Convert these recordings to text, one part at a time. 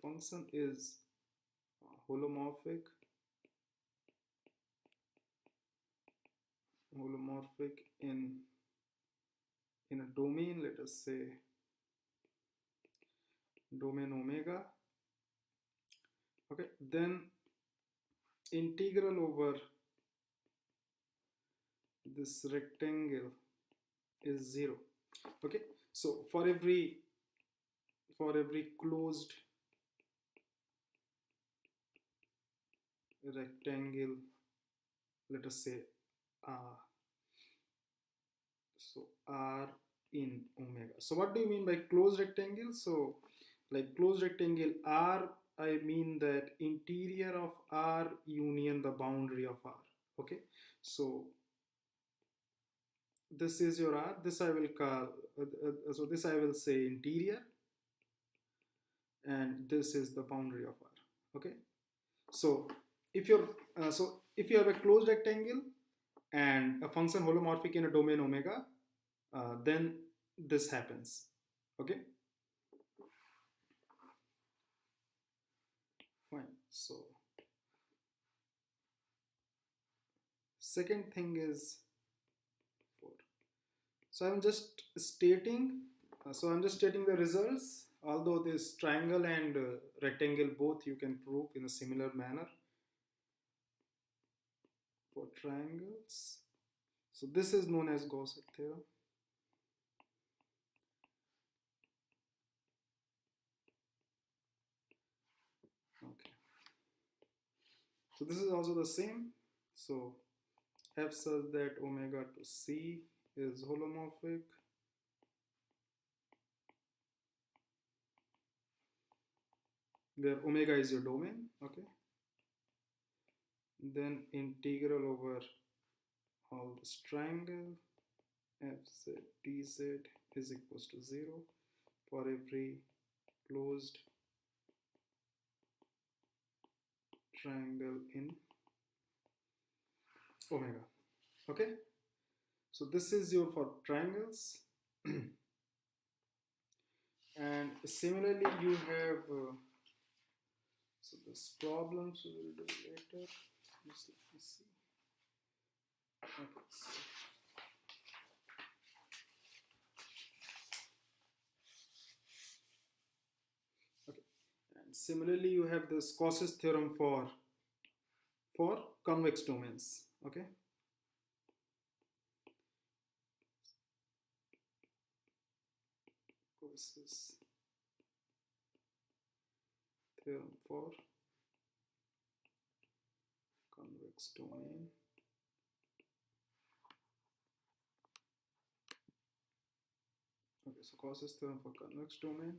function is holomorphic in a domain, let us say domain omega, okay, then integral over this rectangle is 0. Okay, so for every closed rectangle, let us say so R in omega. So what do you mean by closed rectangle? So like closed rectangle R, I mean that interior of R union the boundary of R. Okay, so this is your R, this I will call so this I will say interior, and this is the boundary of R. Okay, so if you're if you have a closed rectangle and a function holomorphic in a domain omega, then this happens. Okay, fine. So second thing is 4. So I'm just stating the results, although this triangle and rectangle both you can prove in a similar manner for triangles. So this is known as Gauss theorem. Okay, so this is also the same. So f such that omega to c is holomorphic where omega is your domain. Okay, then integral over all this triangle fz dz is equals to 0 for every closed triangle in omega. Okay, so this is your for triangles. And similarly you have so this problems we will do later. Just let me see. Okay, so and similarly you have this Cauchy's theorem for convex domains. Okay, Cauchy's theorem for convex domain. Okay, so Cauchy's theorem for convex domain.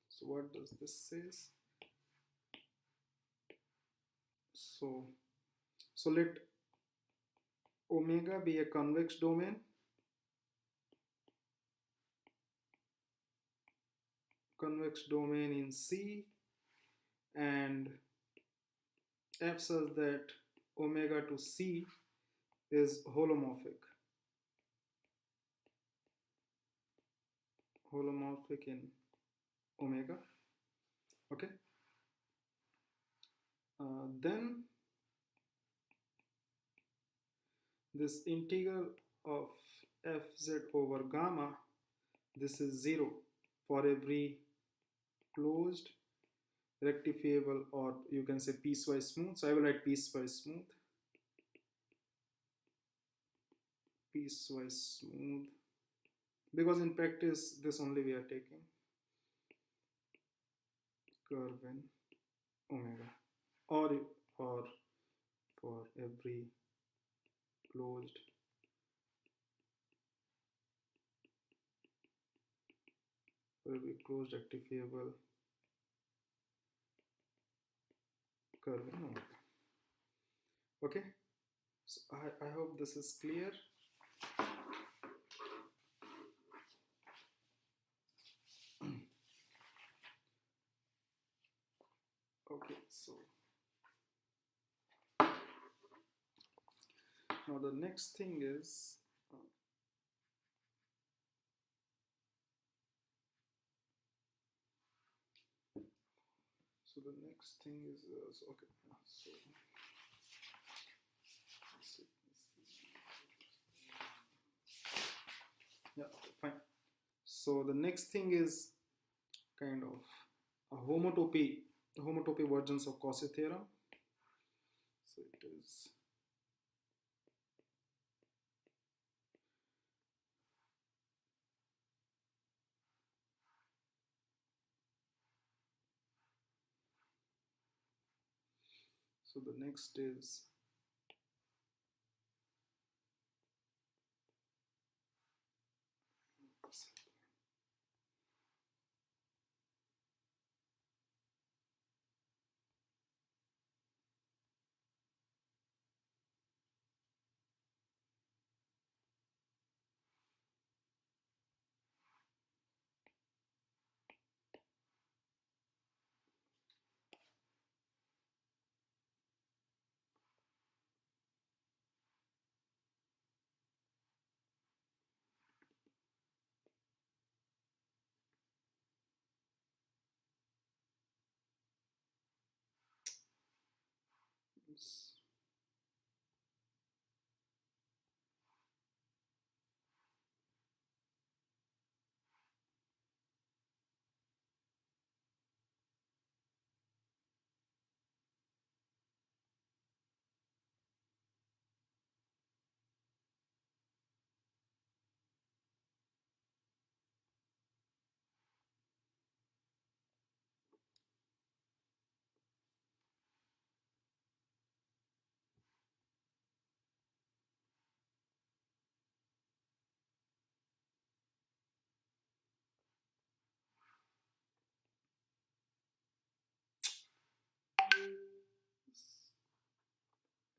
So what does this says? So let omega be a convex domain in C, and f such that omega to C is holomorphic in omega. Okay, then this integral of fz over gamma, this is 0 for every closed rectifiable, or you can say piecewise smooth. So I will write piecewise smooth because in practice this only we are taking curve in omega, or for every closed rectifiable curve in omega. Okay, so I hope this is clear. Okay, so now the next thing is So the next thing is okay. So yeah, fine. So the next thing is kind of a homotopy versions of Cauchy theorem. So it is so the next is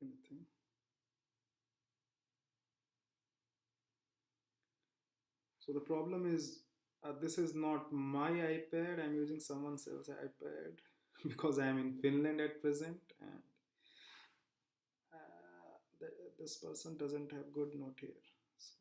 anything. So the problem is this is not my iPad. I'm using someone else's iPad because I'm in Finland at present, and this person doesn't have good note here. So,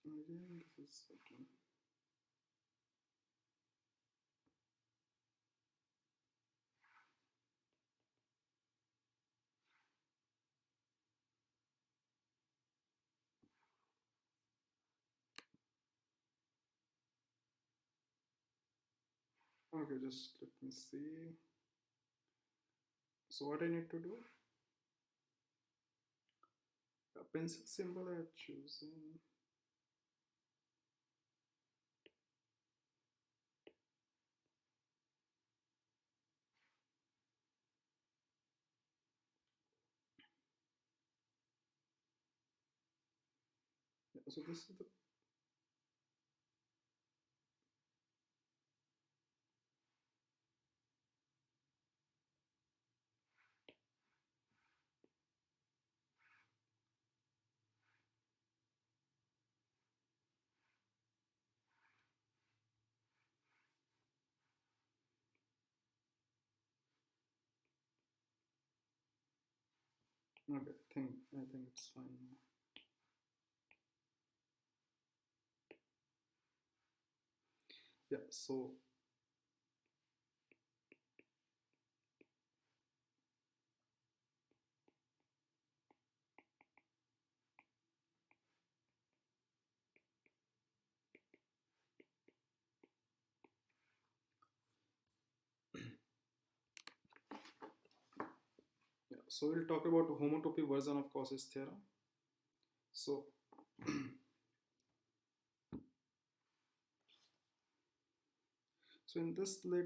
again, this is okay. Okay, just let me see. So what I need to do? A pencil symbol I have chosen. Yeah, so this is the Okay, I think it's fine now. Yeah, so yeah, so we'll talk about homotopy version of Cauchy's theorem. So so in this, let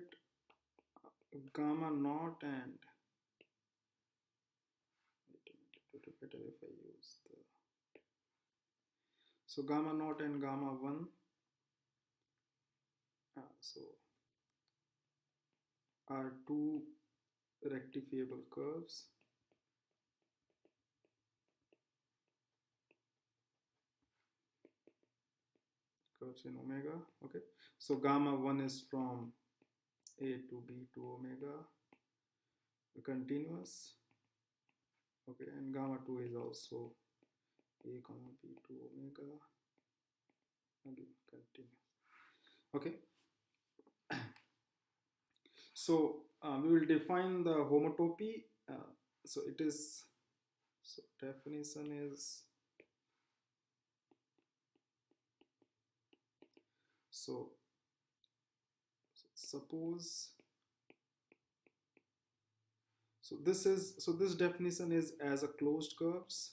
gamma naught and wait a minute, it would be better if I use the so gamma naught and gamma 1 so are two rectifiable curves in omega. Okay, so gamma 1 is from a to b to omega continuous. Okay, and gamma 2 is also a comma b to omega again continuous. Okay, so we will define the homotopy. So it is, so definition is, so suppose, so this definition is as a closed curves.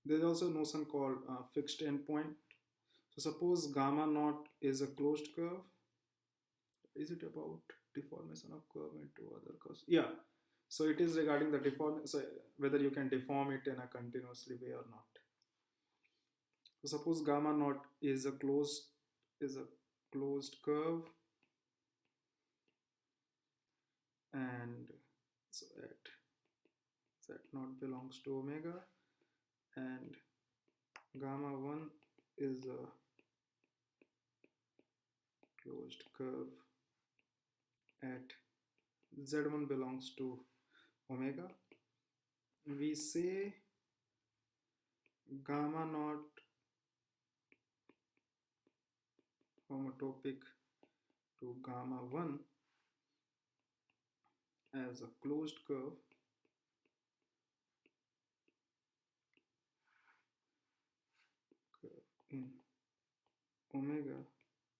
There is also a notion called fixed endpoint. So suppose gamma naught is a closed curve. Is it about deformation of curve into other curves? Yeah. So it is regarding the deform. So whether you can deform it in a continuously way or not. So suppose gamma naught is a closed curve, and so at z naught belongs to omega, and gamma 1 is a closed curve at z1 belongs to omega. We say gamma naught homotopic to gamma 1 as a closed curve in omega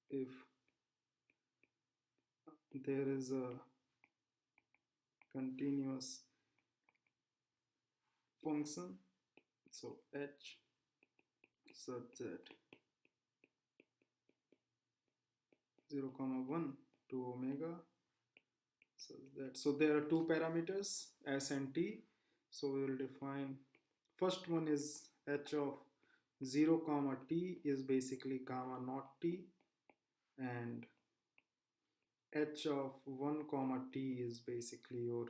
if there is a continuous function, so h such that 0 comma 1 to omega, so there are two parameters s and t. So we will define, first one is h of 0 comma t is basically gamma naught t, and h of 1 comma t is basically your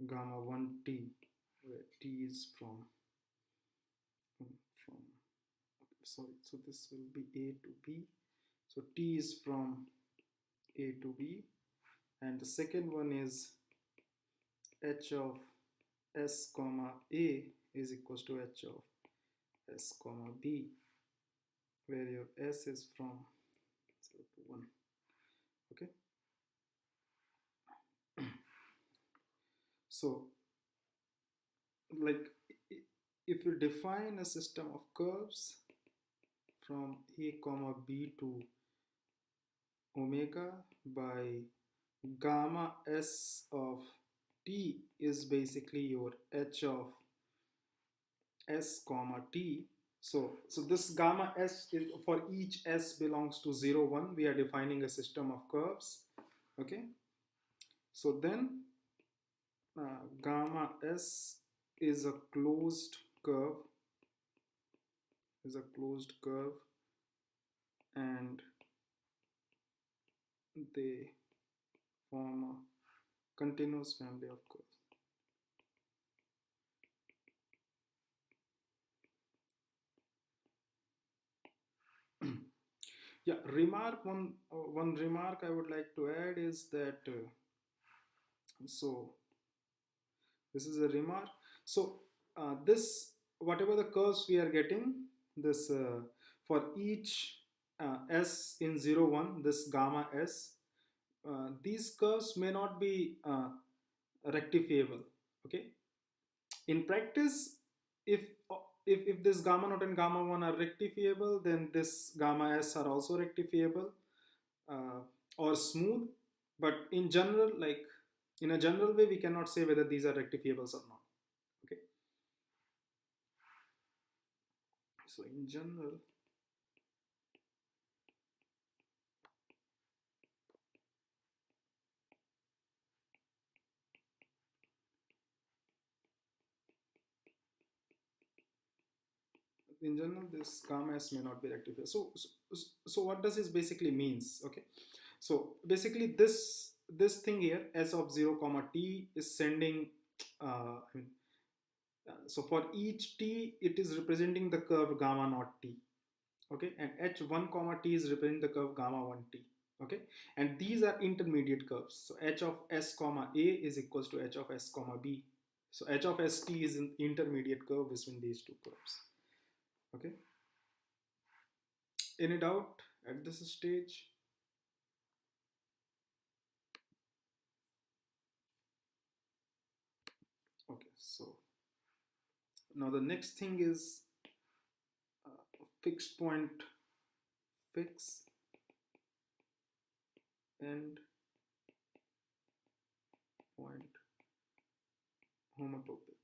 gamma 1 t, where t is from sorry, so this will be a to b, so t is from a to b, and the second one is h of s comma a is equals to h of s comma b, where your s is from 0 to 1. Okay, so like if you define a system of curves from a comma b to omega by gamma s of t is basically your h of s comma t. So this gamma s is for each s belongs to 0 1, we are defining a system of curves. Okay, so then gamma s is a closed curve, and they form a continuous family of curves. Yeah, one remark I would like to add is that So this is a remark. So this, whatever the curves we are getting, this for each s in 0 1, this gamma s, these curves may not be rectifiable. Okay, in practice, if if this gamma naught and gamma 1 are rectifiable, then this gamma s are also rectifiable uh, or smooth. But in general, like in a general way, we cannot say whether these are rectifiables or not. Okay, so in general, this gamma s may not be rectifiable. So what does this basically means? Okay, so basically this thing here, s of 0 comma t, is sending I mean, so for each t, it is representing the curve gamma naught t. Okay, and h1 comma t is representing the curve gamma 1 t. Okay, and these are intermediate curves. So h of s comma a is equals to h of s comma b. So h of st is an intermediate curve between these two curves. Okay, any doubt at this stage? Okay, so now the next thing is fixed point fix and point homotopic.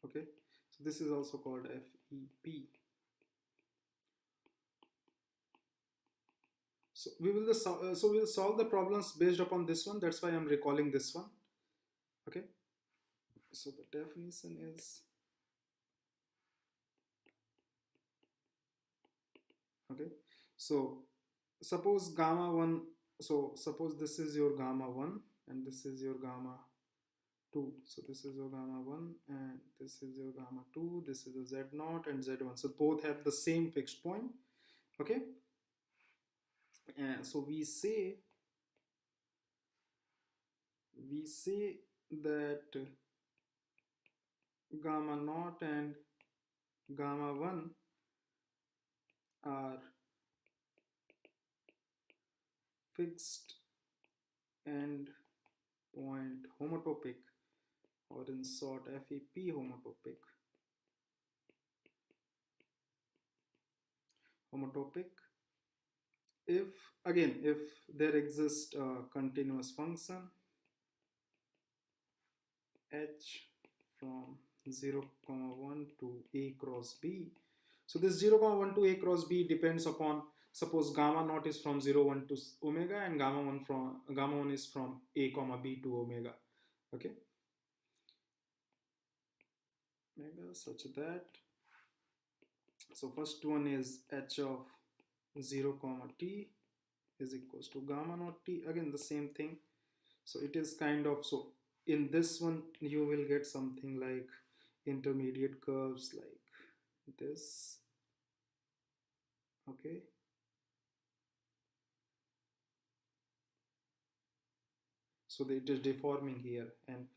Okay, so this is also called FEP. So we will solve the problems based upon this one. That's why I'm recalling this one. Okay, so the definition is, okay, so suppose gamma 1, so suppose this is your gamma 1 and this is your gamma 2. So this is your gamma 1 and this is your gamma 2. This is a z0 and z1. So both have the same fixed point. Okay, and so we say that gamma naught and gamma 1 are fixed end point homotopic, or in short FEP homotopic if, again, if there exists a continuous function h from 0 comma 1 to a cross b. So this 0 comma 1 to a cross b depends upon, suppose gamma naught is from 0 1 to omega and gamma 1 is from a comma b to omega. Okay, omega such that, so first one is h of 0 comma t is equals to gamma naught t, again the same thing. So it is kind of, so in this one you will get something like intermediate curves like this. Okay, so it is deforming here, and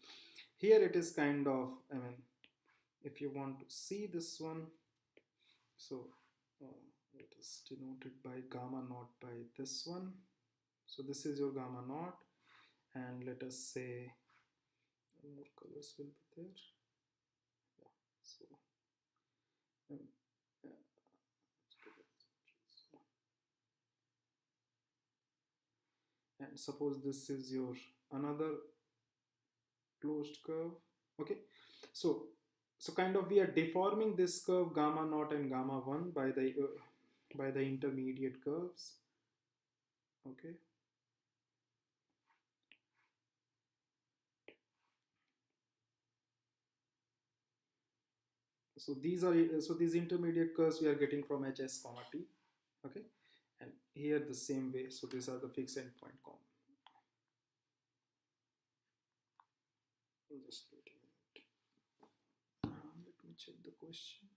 here it is kind of, I mean, if you want to see this one, so it is denoted by gamma naught by this one. So this is your gamma naught, and let us say more colors will be there. Yeah, so um, uh, and suppose this is your another closed curve. Okay, so kind of we are deforming this curve gamma naught and gamma 1 by the intermediate curves. Okay, so these intermediate curves we are getting from hs comma t. Okay, and here the same way, so these are the fixed endpoint comma. Just wait a minute. Let me check the question.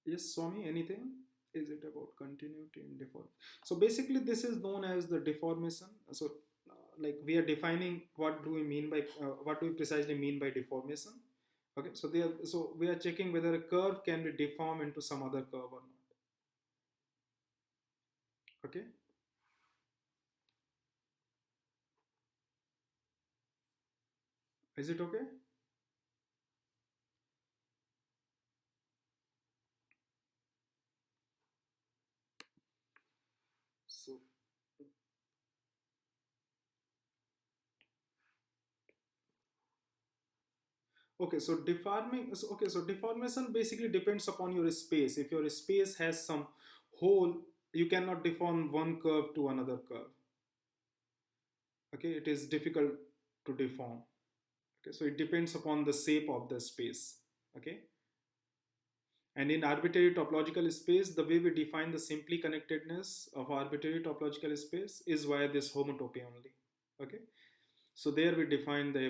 Yes, Swami, anything? is it about continuity and deform? So basically this is known as the deformation. So like we are defining what do we mean by what do we precisely mean by deformation. Okay, so we are checking whether a curve can be deformed into some other curve or not. Okay, is it okay? So okay, so deformation basically depends upon your space. If your space has some hole, you cannot deform one curve to another curve. Okay, it is difficult to deform. Okay, so it depends upon the shape of the space. Okay, and in arbitrary topological space, the way we define the simply connectedness of arbitrary topological space is via this homotopy only. Okay, so there we define the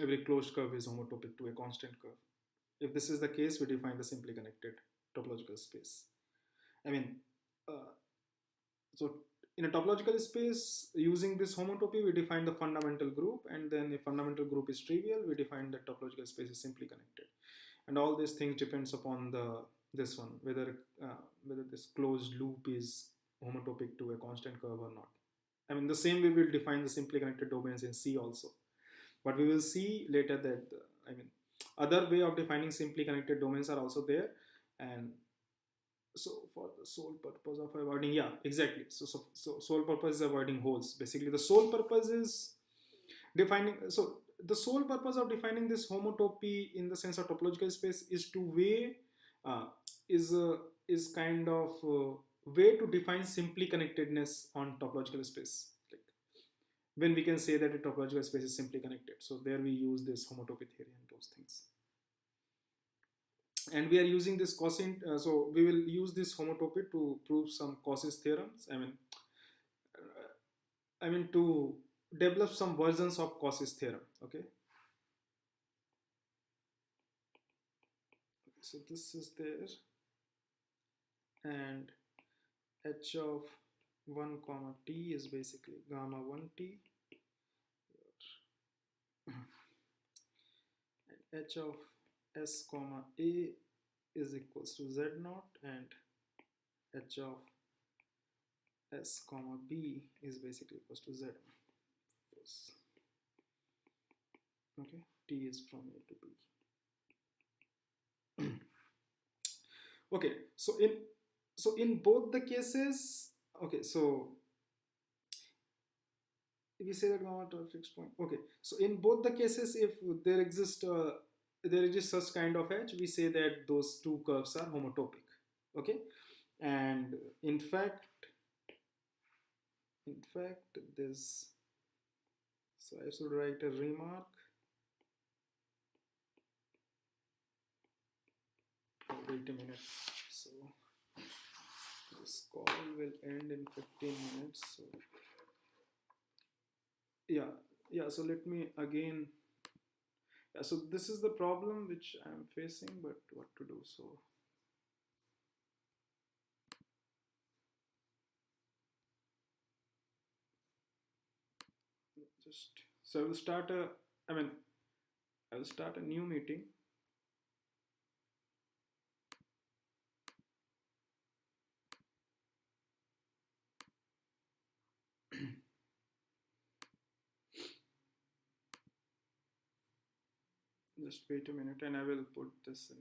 every closed curve is homotopic to a constant curve. If this is the case, we define the simply connected topological space. I mean, uh, so in a topological space, using this homotopy, we define the fundamental group, and then if fundamental group is trivial, we define that topological space is simply connected. And all these things depends upon this one, whether this closed loop is homotopic to a constant curve or not. I mean, the same way we'll define the simply connected domains in C also. But we will see later that, I mean, other way of defining simply connected domains are also there. And so for the sole purpose of avoiding, yeah, exactly. So sole purpose is avoiding holes. Basically, the sole purpose is defining, so the sole purpose of defining this homotopy in the sense of topological space is to weigh, uh, is kind of way to define simply connectedness on topological space. Like when we can say that a topological space is simply connected. So there we use this homotopy theory and those things. And we are using this cosine, so we will use this homotopy to prove some Cauchy's theorems. I mean to develop some versions of Cauchy's theorem. Okay. So this is there, and h of 1 comma t is basically gamma 1 t, and h of s comma a is equals to z naught, and h of s comma b is basically equals to z. Okay, t is from a to b. Okay, so in both the cases, okay, so we say that gamma to a fixed point. Okay, so in both the cases, if there exists such kind of edge, we say that those two curves are homotopic. Okay, and in fact this, so I should write a remark. Wait a minute. So this call will end in 15 minutes. So yeah. So let me again. Yeah, so this is the problem which I'm facing, but what to do? So I will start I will start a new meeting. Just wait a minute, and I will put this in.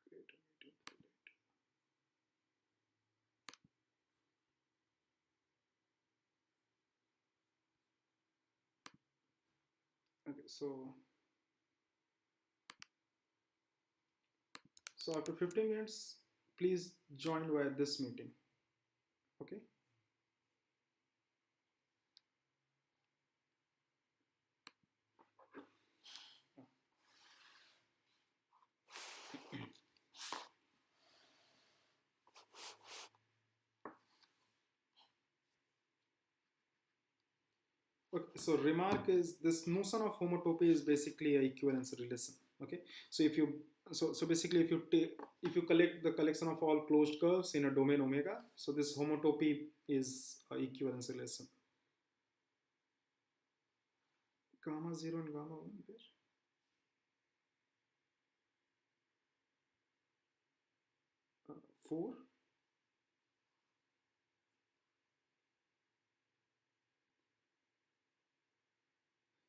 Create a meeting. Okay, so after 15 minutes, please join via this meeting. Okay. Okay, so remark is this notion of homotopy is basically a equivalence relation. Okay, so if you So basically, if you collect the collection of all closed curves in a domain omega, so this homotopy is equivalence relation. Gamma 0 and gamma 1 there. 4.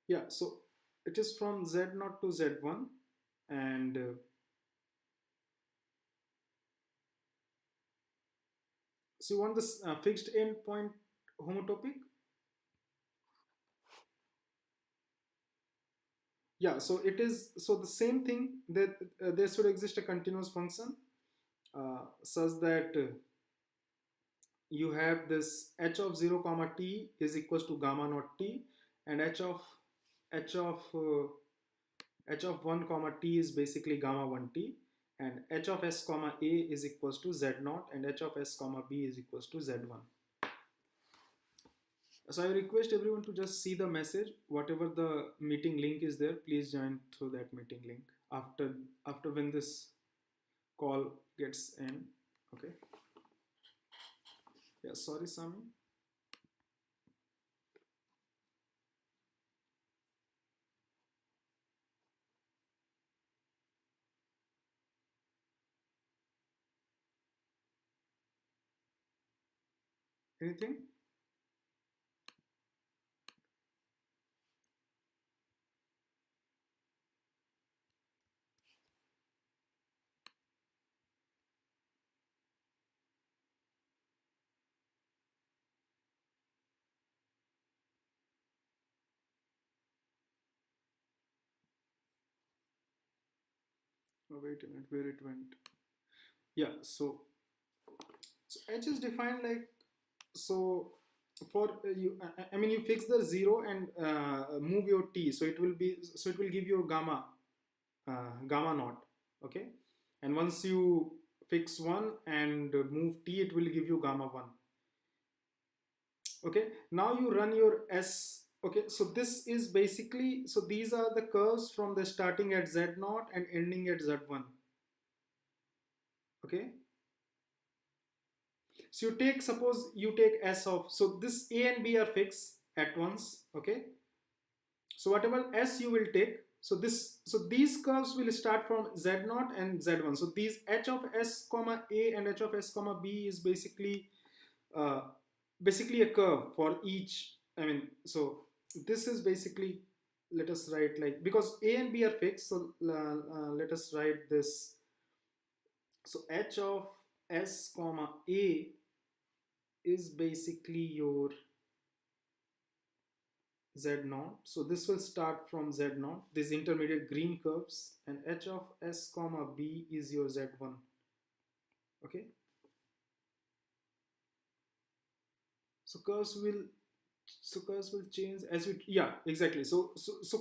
Yeah, so it is from Z0 to Z1, and so you want this fixed endpoint homotopic. Yeah, so it is, so the same thing, that there should exist a continuous function such that you have this h of 0 comma t is equals to gamma naught t, and h of h of 1 comma t is basically gamma 1 t, and h of s comma a is equals to z naught, and h of s comma b is equals to z1. So I request everyone to just see the message. Whatever the meeting link is there, please join through that meeting link after when this call gets in. Okay. Yeah, sorry, Sami. Anything? Oh, wait a minute, where it went? Yeah, so h is defined like, so for you, I mean, you fix the 0 and move your t, so it will be, so it will give you gamma gamma naught. Okay, and once you fix 1 and move t, it will give you gamma 1. Okay, now you run your s. Okay, so this is basically, so these are the curves from the starting at z0 and ending at z1. Okay, so you take, suppose you take s of, so this a and b are fixed at once. Okay, so whatever s you will take, so this, so these curves will start from z0 and z1. So these h of s comma a and h of s comma b is uh, basically a curve for each. I mean, so this is basically, let us write like, because a and b are fixed, so let us write this. So h of s comma a is basically your z0. So this will start from z0, these intermediate green curves, and h of s comma b is your z1. Okay, so curves will change as you, yeah, exactly. So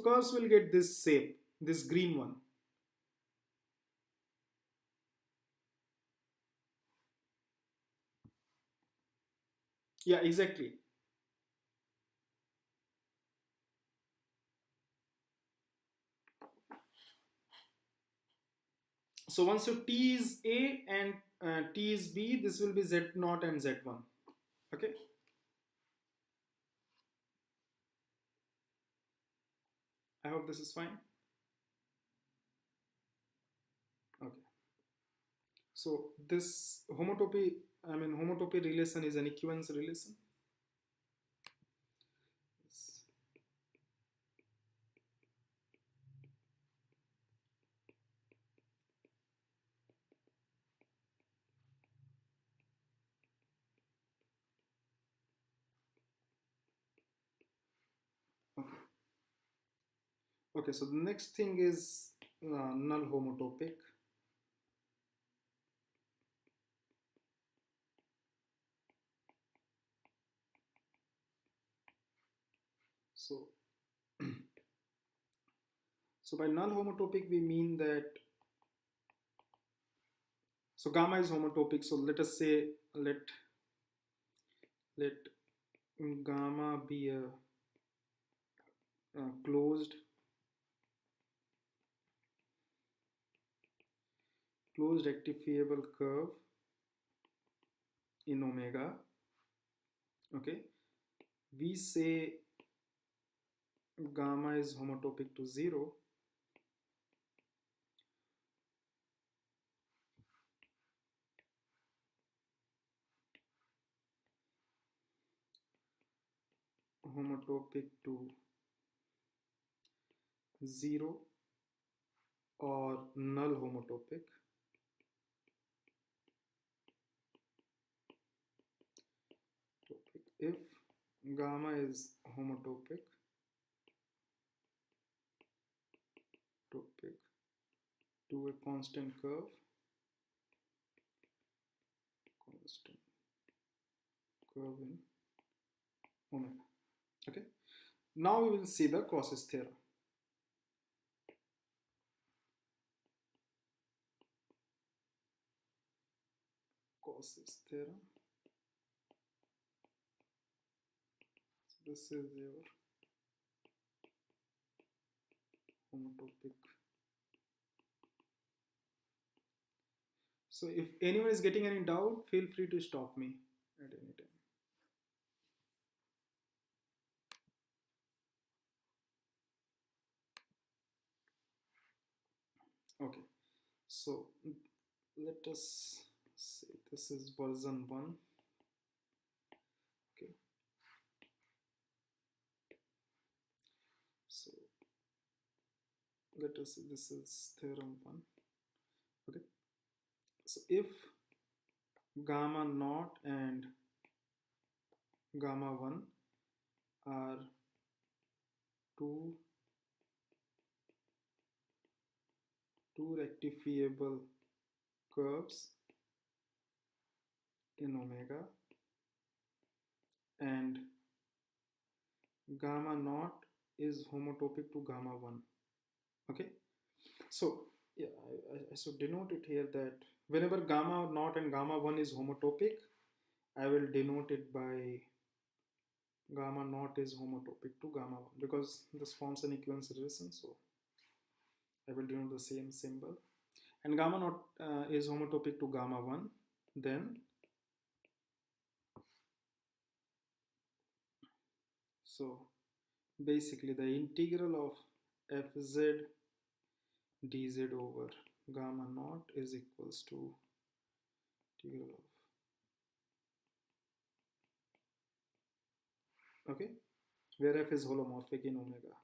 curves will get this shape, this green one. Yeah, exactly. So once your t is a and t is b, this will be z0 and z1. Okay, I hope this is fine. Okay, so this homotopy, I mean, homotopy relation is an equivalence relation. Okay. Okay, so the next thing is null homotopic. So, so by null homotopic, we mean that, so gamma is homotopic. So let us say, let gamma be a closed closed rectifiable curve in omega. Okay, we say gamma is homotopic to 0 or null homotopic. If gamma is homotopic to a constant curve in omega. Okay, now we will see the Cauchy's theorem. Cauchy's theorem. This is your homotopic. So if anyone is getting any doubt, feel free to stop me at any time. Okay, so let us see, this is version 1. Okay, so let us see, this is theorem 1. Okay, so if gamma naught and gamma 1 are two rectifiable curves in omega, and gamma naught is homotopic to gamma 1. Okay, so yeah, I should denote it here that whenever gamma naught and gamma 1 is homotopic, I will denote it by gamma naught is homotopic to gamma 1, because this forms an equivalence relation, so I will denote the same symbol. And gamma naught is homotopic to gamma 1, then so basically the integral of fz dz over gamma naught is equals to integral of, okay, where f is holomorphic in omega.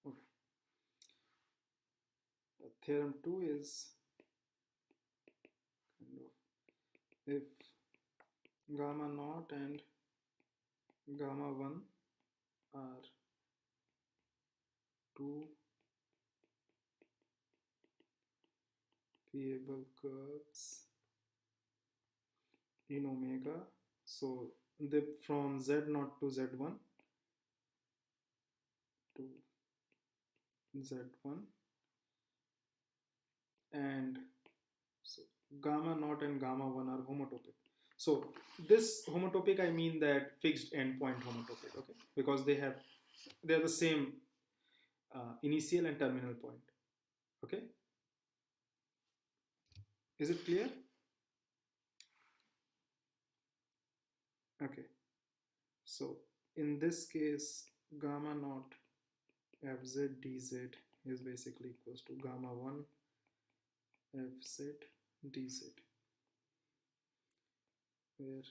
Okay. Theorem 2 is kind of if gamma naught and gamma 1 are two variable curves in omega, so they from z0 to z1 to z1, and so gamma naught and gamma 1 are homotopic. So this homotopic, I mean that fixed endpoint homotopic, okay, because they are the same initial and terminal point. Okay, is it clear? Okay, so in this case gamma naught fz dz is basically equals to gamma 1 fz dz, where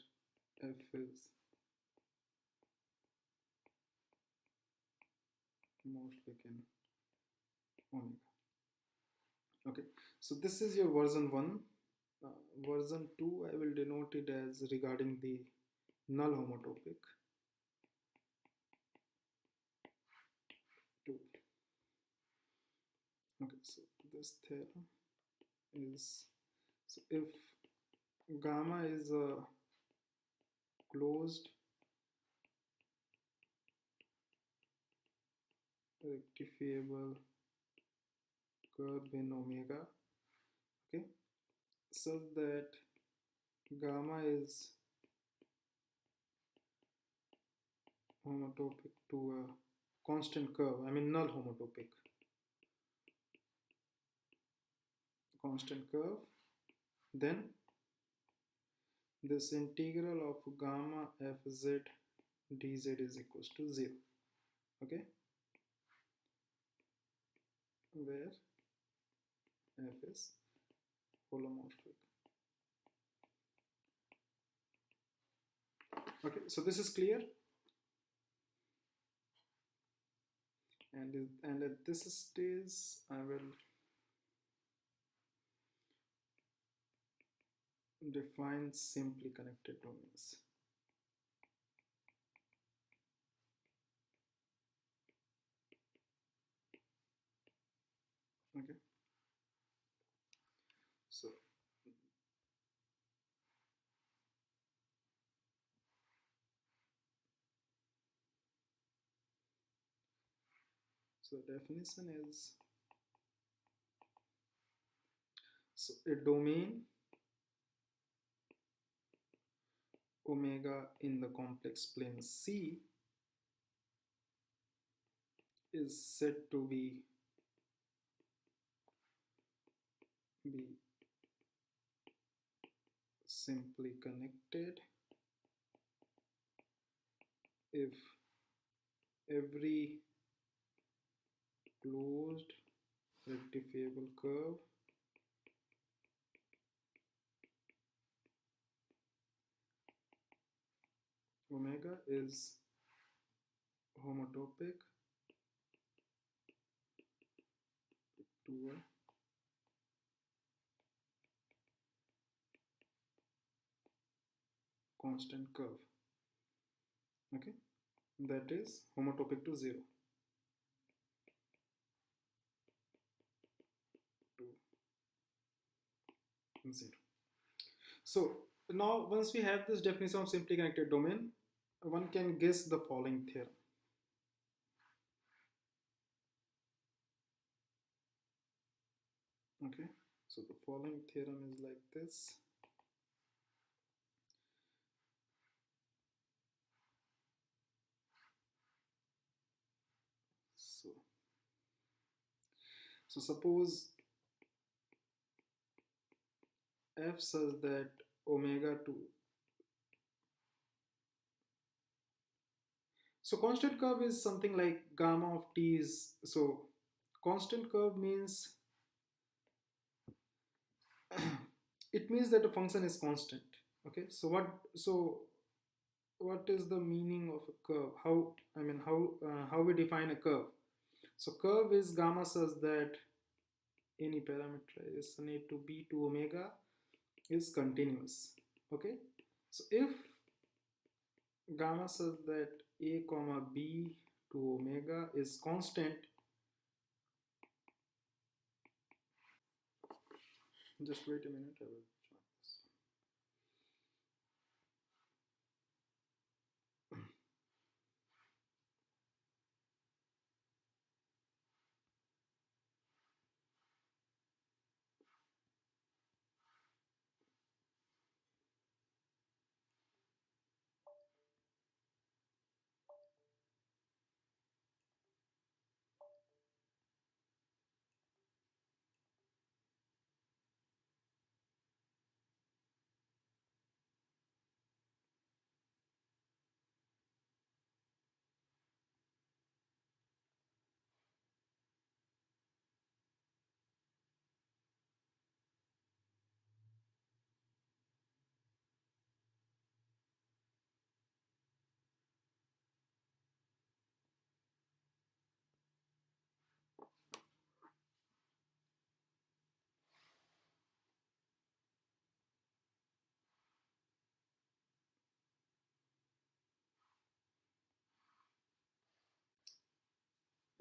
f is morphic in omega. Okay, so this is your version 1. Version 2, I will denote it as regarding the null homotopic. 2. Okay, so this theorem is, so if gamma is a closed rectifiable curve in omega, okay, such that gamma is homotopic to a constant curve, I mean null homotopic. Constant curve, then this integral of gamma fz dz is equals to 0. Okay, where f is holomorphic. Okay, so this is clear, and at this stage I will define simply connected domains. Okay, so the definition is, so a domain omega in the complex plane C is said to be simply connected if every closed rectifiable curve omega is homotopic to a constant curve. Okay, that is homotopic to 0. To 0. So now once we have this definition of simply connected domain, one can guess the following theorem. Okay, so the following theorem is like this. So suppose f such that omega 2. So constant curve is something like gamma of t is, so constant curve means it means that the function is constant. Okay, so what is the meaning of a curve? How we define a curve? So curve is gamma such that any parameterization a to b to omega is continuous. Okay, so if gamma such that a comma b to omega is constant, just wait a minute, I will try this.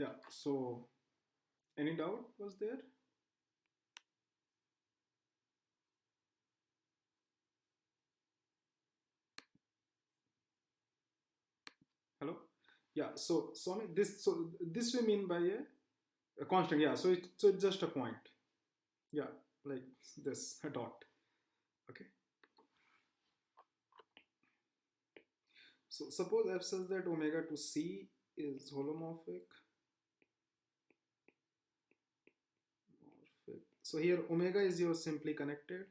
Yeah, so any doubt was there? Hello? Yeah, so I mean this we mean by a constant. Yeah, so it's just a point. Yeah, like this, a dot. Okay. So suppose f says that omega to c is holomorphic. So here omega is your simply connected.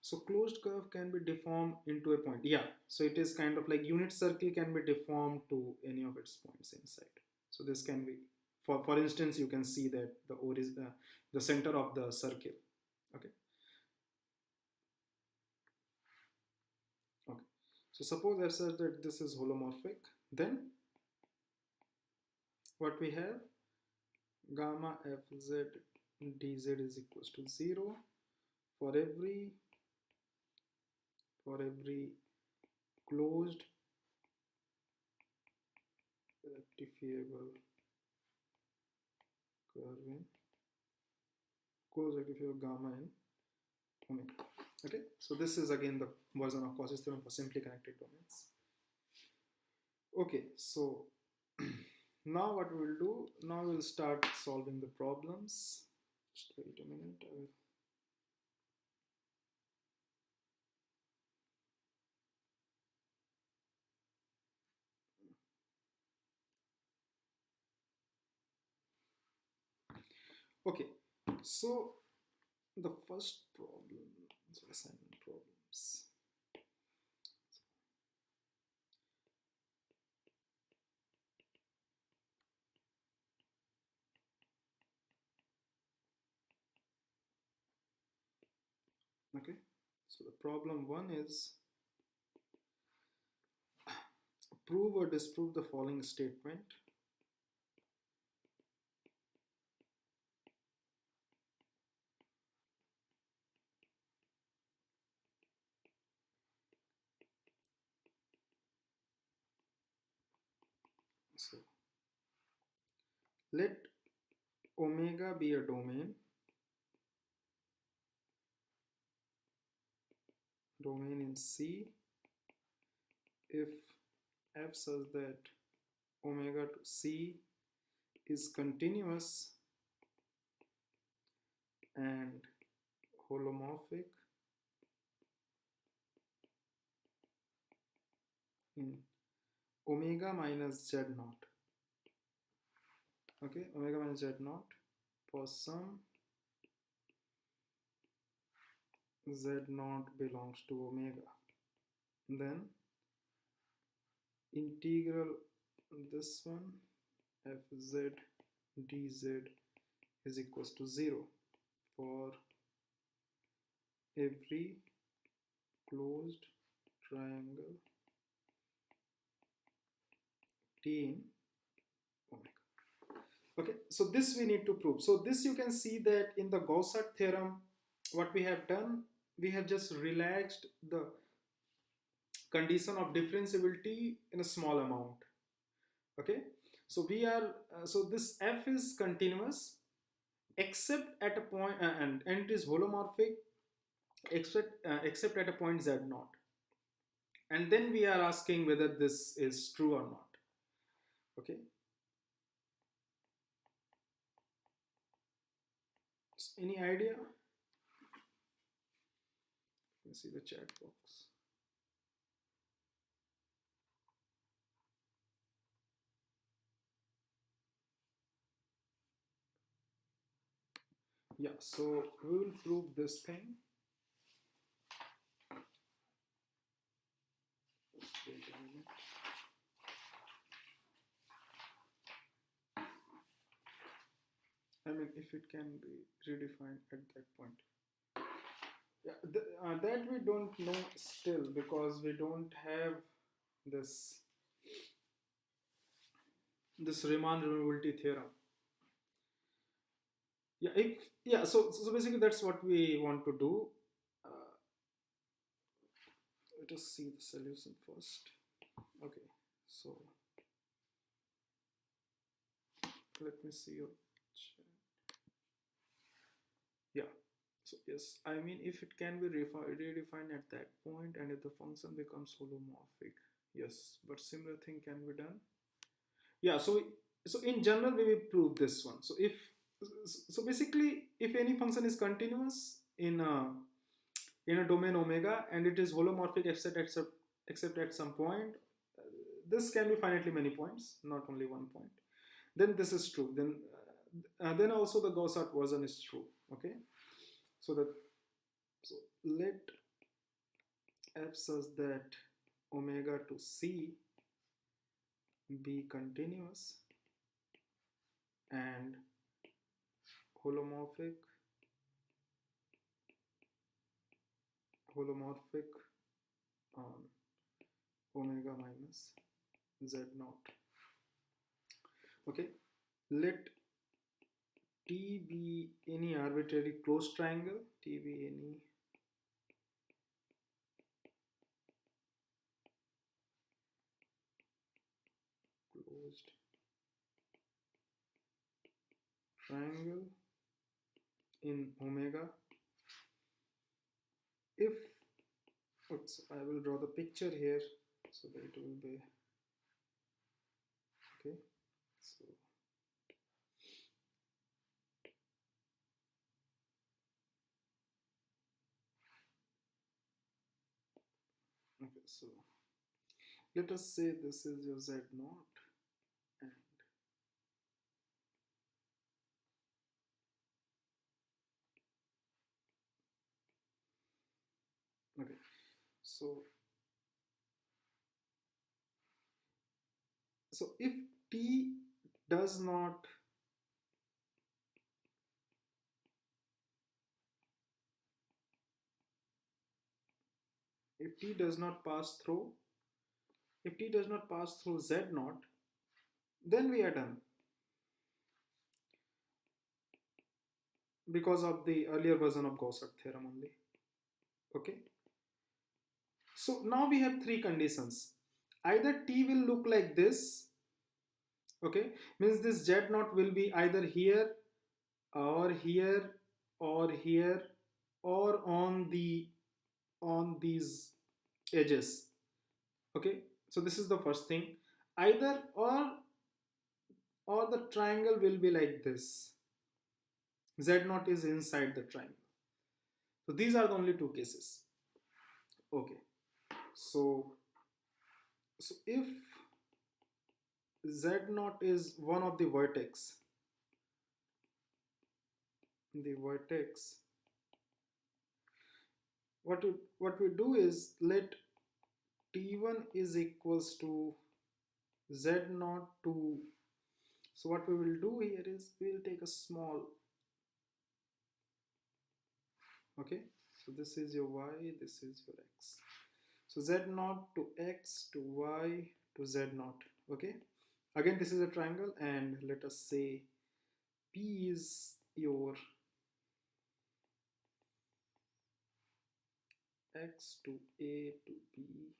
So closed curve can be deformed into a point. Yeah, so it is kind of like unit circle can be deformed to any of its points inside. So this can be, for instance, you can see that the center of the circle. Okay. Okay. So suppose I said that this is holomorphic, then what we have, gamma fz dz is equals to 0 for every closed rectifiable curve in closed rectifiable gamma in omega. Okay, so this is again the version of Cauchy's theorem for simply connected domains. Okay, so now what we will do, now we'll start solving the problems. Just wait a minute. Okay, so the first problem, so assignment problems. Okay, so the problem 1 is prove or disprove the following statement. So let omega be a domain in C if f says that omega to C is continuous and holomorphic in omega minus z naught. Okay, omega minus z naught for some z naught belongs to omega. Then integral this one fz dz is equals to 0 for every closed triangle T in omega. Okay, so this we need to prove. So this you can see that in the Gauss-Seidel theorem, what we have done, we have just relaxed the condition of differentiability in a small amount. Okay, so we are so this f is continuous except at a point and it is holomorphic except at a point z naught, and then we are asking whether this is true or not. Okay, so any idea? You can see the chat box. Yeah, so we will prove this thing. Just wait a minute. I mean, if it can be redefined at that point. Yeah, that we don't know still because we don't have this Riemann removability theorem. Yeah, so basically that's what we want to do. Let us see the solution first. Okay, so let me see your chat. Yeah, so yes, I mean if it can be redefined at that point and if the function becomes holomorphic, yes, but similar thing can be done. Yeah, so in general we will prove this one. So basically if any function is continuous in a domain omega and it is holomorphic except at some point, this can be finitely many points, not only one point. Then this is true. Then also the Gauss-Art version is true. Okay, so let f such that omega to c be continuous and holomorphic on omega minus z naught. Okay, let T be any arbitrary closed triangle, T be any closed triangle in omega. If, oops, I will draw the picture here so that it will be okay. So okay, so let us say this is your z naught and okay, so if t does not if t does not pass through z naught, then we are done because of the earlier version of Gauss-Art theorem only. Okay, so now we have three conditions. Either t will look like this, okay, means this z naught will be either here or here or here or on these edges. Okay, so this is the first thing. Either or the triangle will be like this. Z naught is inside the triangle. So these are the only two cases. Okay, so if Z naught is one of the vertex, what we do is let T1 is equals to Z naught to, so what we will do here is we will take a small, okay, so this is your y, this is your x. So z naught to x to y to z naught. Okay, again this is a triangle and let us say P is your x to a to b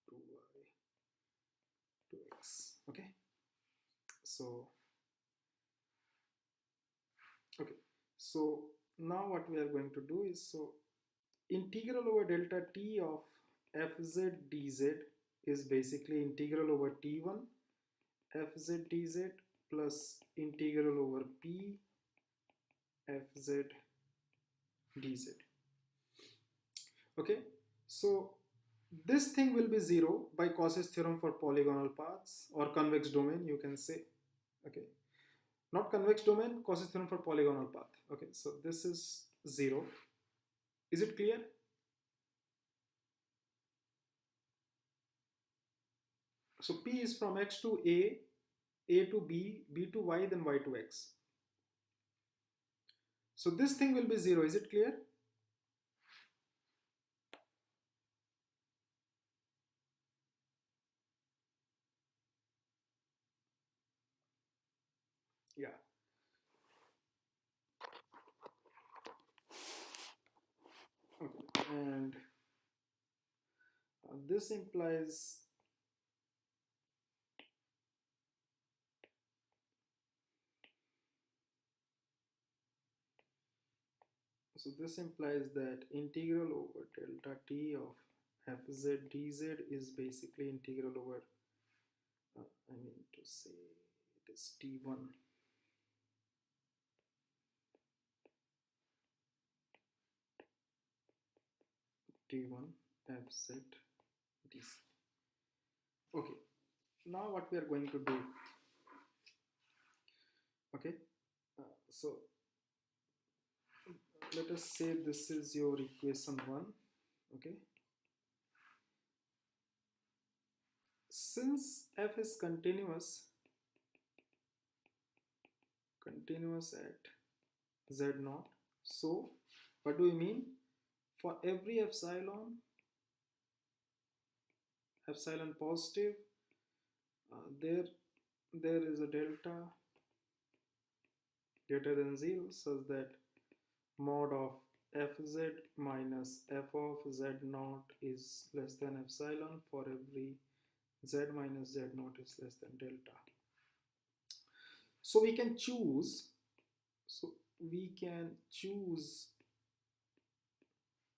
to y to x. Okay, so okay, so now what we are going to do is, so integral over delta t of fz dz is basically integral over t1 fz dz plus integral over p fz dz. Okay, so this thing will be 0 by Cauchy's theorem for polygonal paths or convex domain, you can say. Okay, not convex domain, Cauchy's theorem for polygonal path. Okay, so this is 0. Is it clear? So P is from x to a to b, b to y, then y to x. So this thing will be 0. Is it clear? Yeah. Okay. And this implies that integral over delta t of fz dz is basically integral over, I mean to say it is t1 fz dz. Okay, now what we are going to do, okay, so let us say this is your equation 1, okay. Since f is continuous at z0, so what do we mean? For every epsilon positive, there is a delta greater than 0, such that mod of fz minus f of z0 is less than epsilon for every z minus z0 is less than delta. So we can choose,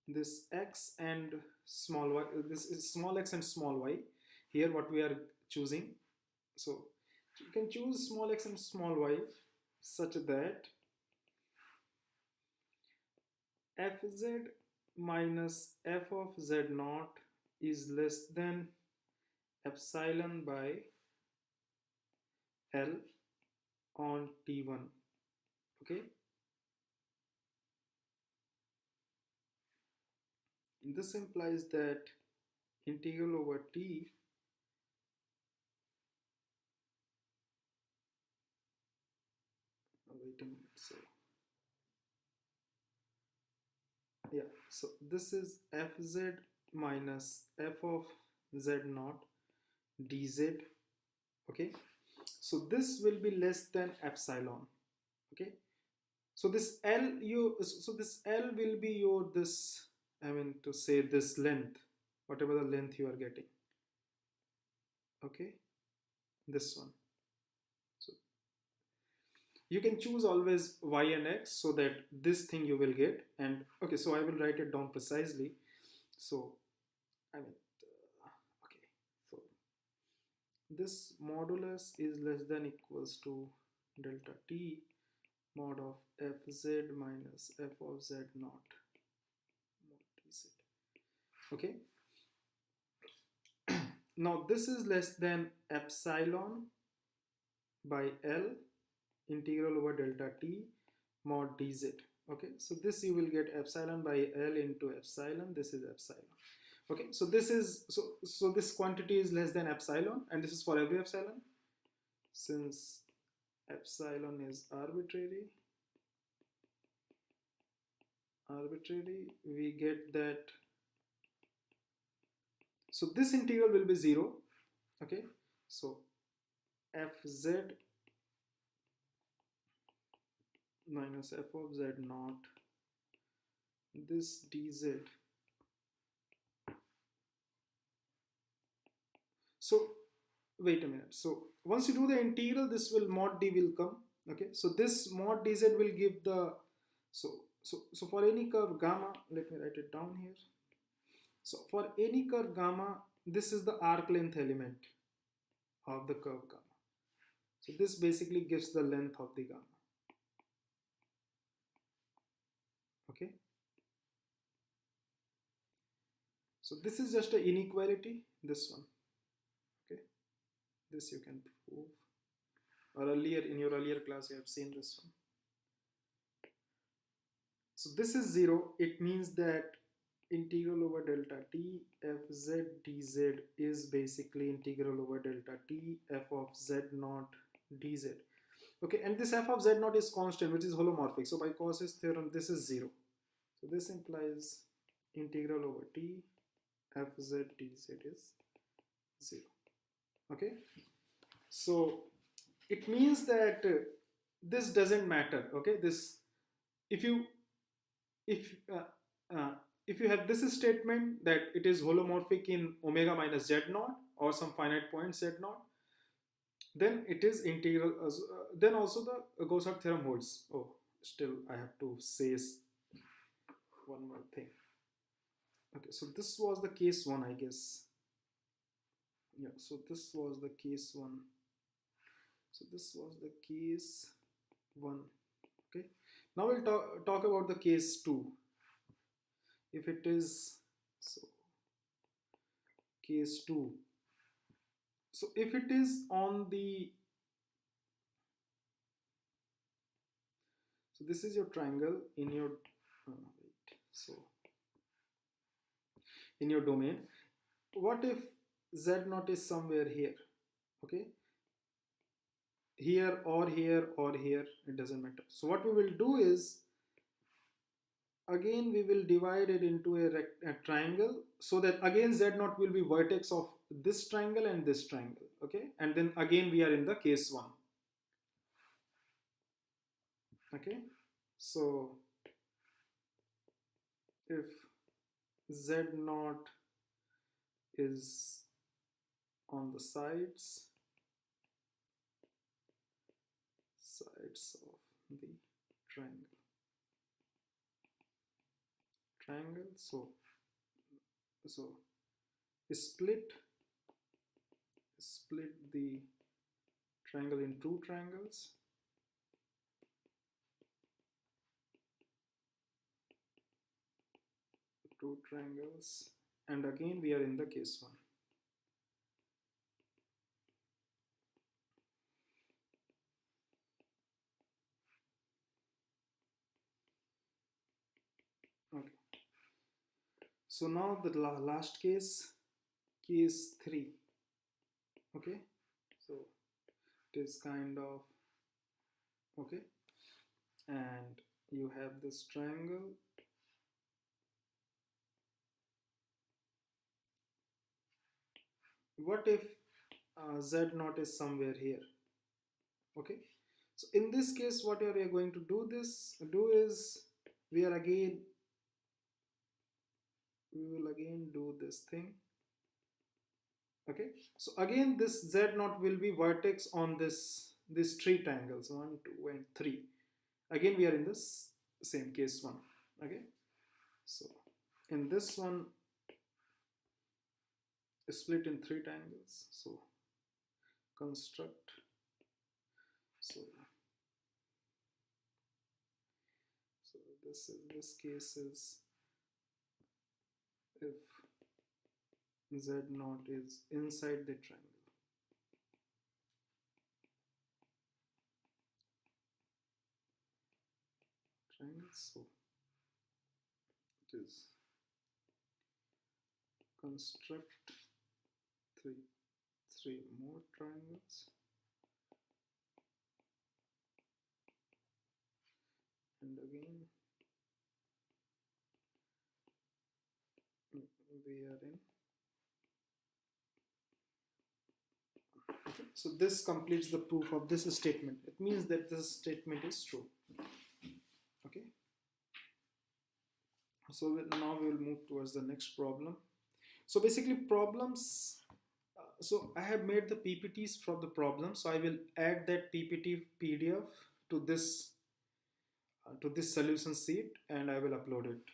this x and small y, this is small x and small y. Here what we are choosing, so you can choose small x and small y such that fz minus f of z0 is less than epsilon by L on T1, okay. This implies that integral over T wait a minute, so yeah, so this is fz minus f of z0 dz, okay. So this will be less than epsilon, okay. So this L will be your this, I mean to say this length, whatever the length you are getting, okay, this one. So you can choose always y and x so that this thing you will get. And okay, so I will write it down precisely. So I mean, okay, so this modulus is less than equals to delta t mod of fz minus f of z naught mod dz, okay. Now this is less than epsilon by L integral over delta t mod dz, okay. So this you will get epsilon by L into epsilon, this is epsilon, okay. So this is, so this quantity is less than epsilon, and this is for every epsilon. Since epsilon is arbitrary, we get that, so this integral will be 0, okay. So fz minus f of z naught, this dz. So wait a minute, so once you do the integral, this will mod d will come, okay. So this mod dz will give the, so for any curve gamma, let me write it down here. So for any curve gamma, this is the arc length element of the curve gamma. So this basically gives the length of the gamma, okay. So this is just an inequality, this one, okay. This you can prove, or earlier in your earlier class you have seen this one. So this is 0, it means that integral over delta t fz dz is basically integral over delta t f of z naught dz, okay. And this f of z naught is constant, which is holomorphic, so by Cauchy's theorem this is 0. So this implies integral over t fz dz is 0, okay. So it means that this doesn't matter, okay. This, if you if if you have this statement that it is holomorphic in omega minus z naught or some finite point z naught, then it is integral, then also the Gauss-Hart theorem holds. Oh, still I have to say one more thing, okay. So this was the case 1, I guess, yeah. So this was the case 1, so this was the case 1, okay. Now we'll talk about the case 2. If it is, so case 2, So if it is on the, so this is your triangle in your wait, so in your domain. What if z0 is somewhere here? Okay, here or here or here, it doesn't matter. So what we will do is, again we will divide it into a triangle, so that again z0 will be vertex of this triangle and this triangle. Okay, and then again we are in the case 1. Okay, so if z0 is on the sides of the triangle, so split the triangle in two triangles, and again we are in the case 1. Okay, so now the last case 3. Okay, so it is kind of okay, and you have this triangle. What if z0 is somewhere here? Okay, so in this case what we are going to do is we will again do this thing. Okay, so again this z0 will be vertex on these 3 triangles, 1, 2 and 3. Again we are in this same case 1. Okay, so in this one, split in 3 triangles, so construct, so this case is if z0 is inside the triangle. So it is construct three more triangles, and again we are in. So this completes the proof of this statement. It means that this statement is true. Okay, so now we will move towards the next problem. So basically problems, so I have made the PPTs from the problem, so I will add that PPT PDF to this solution sheet, and I will upload it.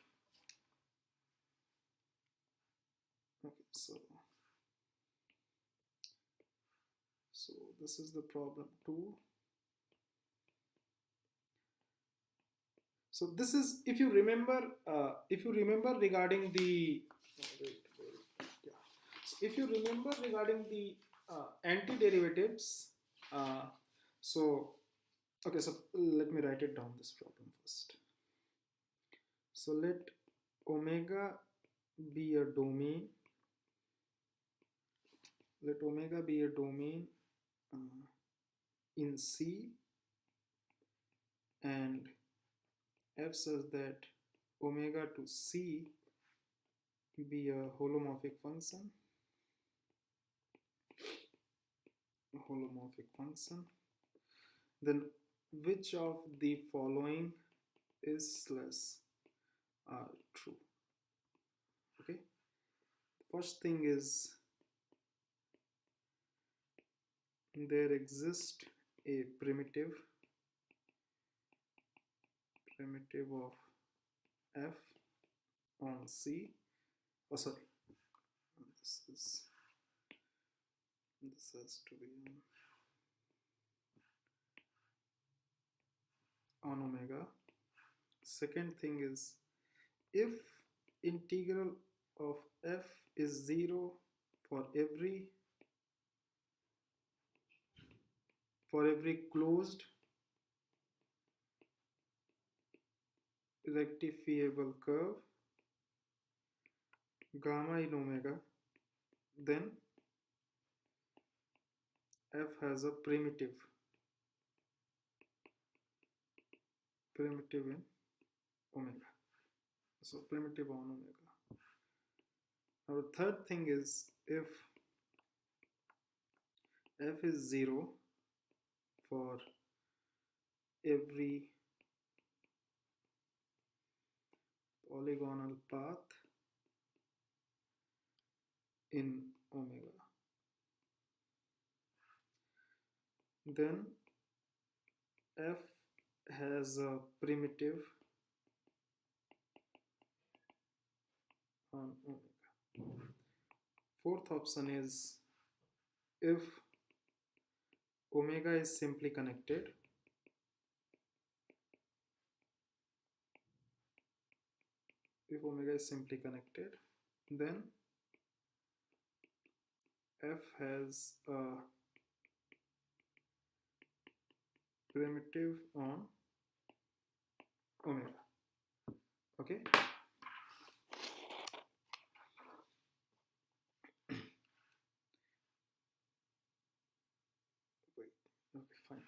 Okay, so this is the problem 2. So this is, if you remember regarding the so if you remember regarding the antiderivatives, so okay, so let me write it down, this problem first. So let omega be a domain. Let omega be a domain in C, and f such that omega to C be a holomorphic function. Then which of the following is true? Okay, first thing is, there exists a primitive of f on C. Oh, sorry, this has to be on omega. Second thing is, if integral of f is 0 for every for every closed rectifiable curve gamma in omega, then f has a primitive in omega. So primitive on omega. Now the third thing is, if f is 0 for every polygonal path in omega, then f has a primitive on omega. Fourth option is, if omega is simply connected, then f has a primitive on omega. Okay. Wait. Okay, fine.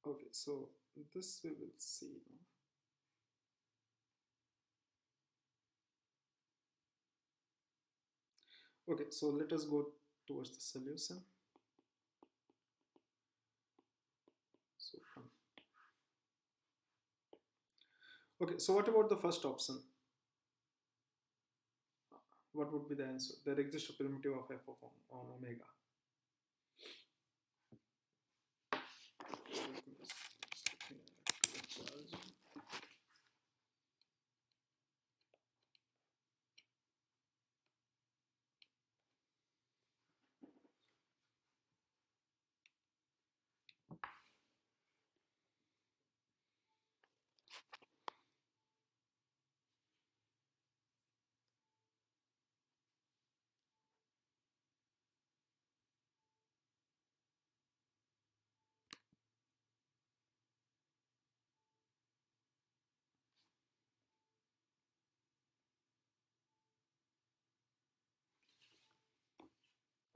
Okay, so this we will see now. Okay, so let us go towards the solution. So okay, so what about the first option? What would be the answer? There exists a primitive of f of on omega.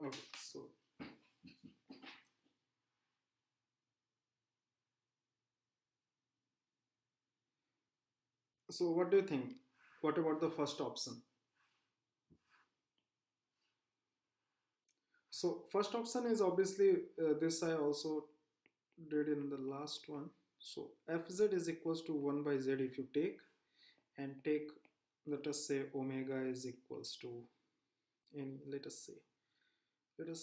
Okay, so what do you think? What about the first option? So first option is obviously this I also did in the last one. So fz is equals to 1 by z if you take, and take, let us say omega is equals to, in let us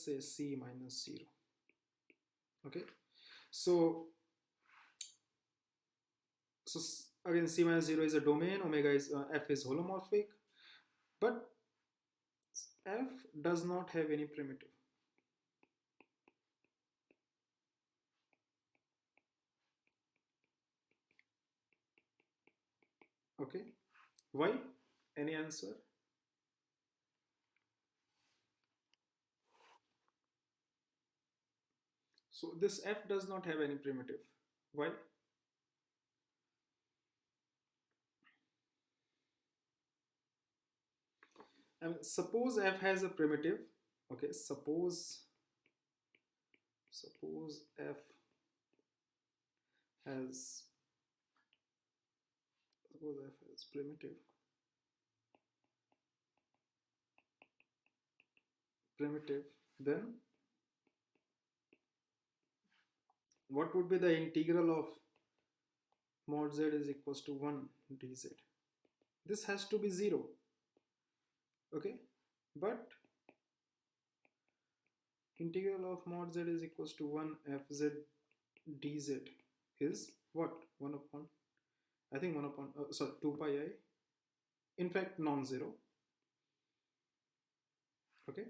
say c minus 0. Okay, so again c minus 0 is a domain, omega is f is holomorphic, but f does not have any primitive. Okay, why? Any answer? So this f does not have any primitive. Why? And suppose f has a primitive. Okay, suppose f has primitive, then what would be the integral of mod z is equals to 1 dz? This has to be 0. Okay, but integral of mod z is equals to 1 fz dz is what? 1 upon, I think 1 upon, sorry, 2 pi I, in fact non-zero. Okay,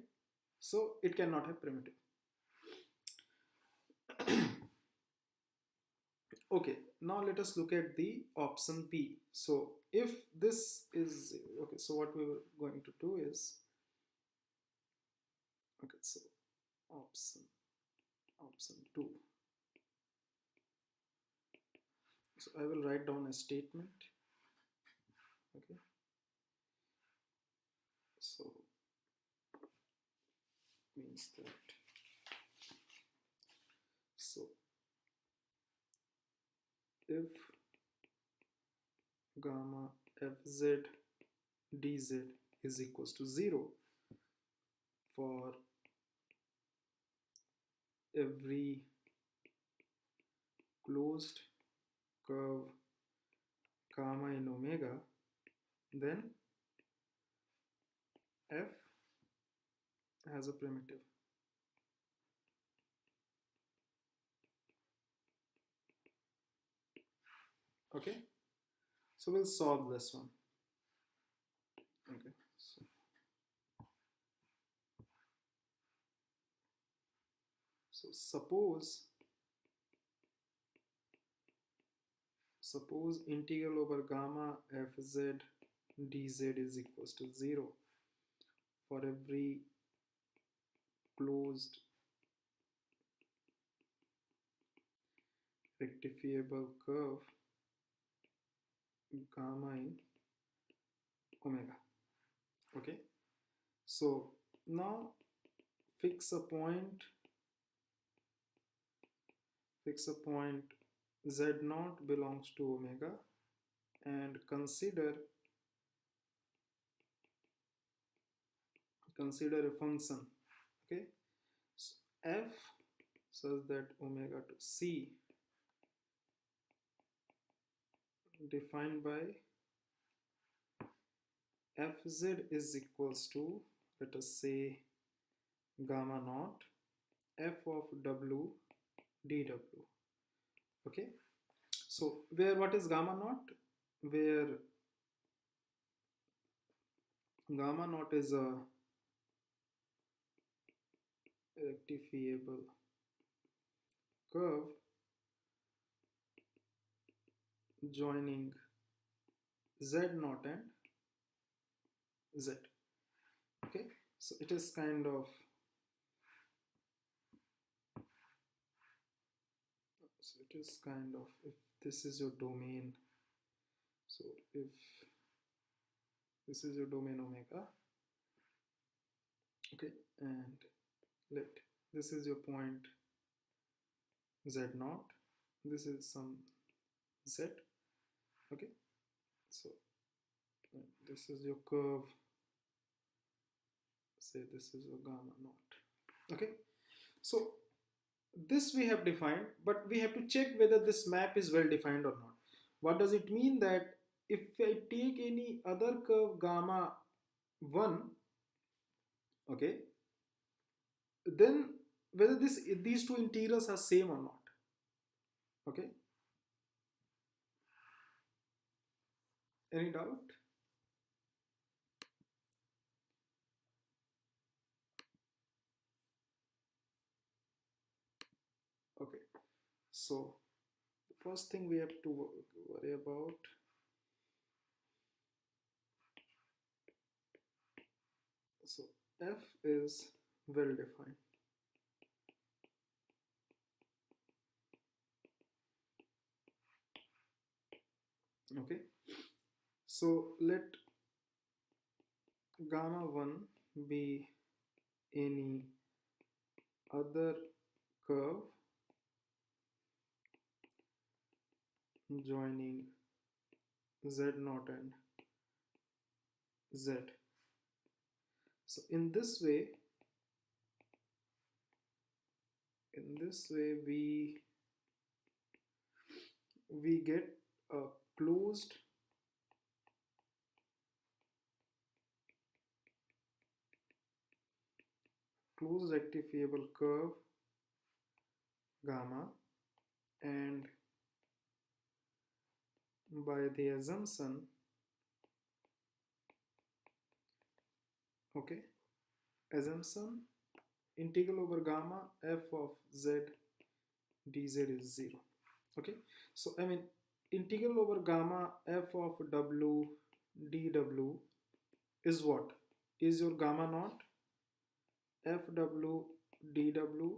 so it cannot have primitive. Okay, now let us look at the option B. So if this is, okay, so what we were going to do is, Okay, so option 2. So I will write down a statement. Okay, so means that, so if gamma fz dz is equals to 0 for every closed curve gamma in omega, then f has a primitive. Okay, so we'll solve this one. Okay, so suppose integral over gamma fz dz is equals to 0 for every closed rectifiable curve gamma in omega. Okay, so now fix a point z0 belongs to omega and consider a function. Okay, so f such that omega to c defined by fz is equals to, let us say, gamma naught f of w dw. Okay, so where what is gamma naught? Where gamma naught is a rectifiable curve joining z0 and z. Okay, so it is kind of, if this is your domain, so if this is your domain omega, okay, and let this is your point z0, this is some z. Okay, so this is your curve, say this is your gamma naught. Okay, so this we have defined, but we have to check whether this map is well defined or not. What does it mean? That if I take any other curve gamma 1, okay, then whether these two integrals are same or not. Okay, any doubt? Okay, so the first thing we have to worry about, so f is well defined. Okay, so let gamma 1 be any other curve joining z0 and z. So in this way we get a closed rectifiable curve gamma, and by the assumption, okay, assumption integral over gamma f of z dz is 0. Okay, so I mean integral over gamma f of w dw is what? Is your gamma naught. FW DW.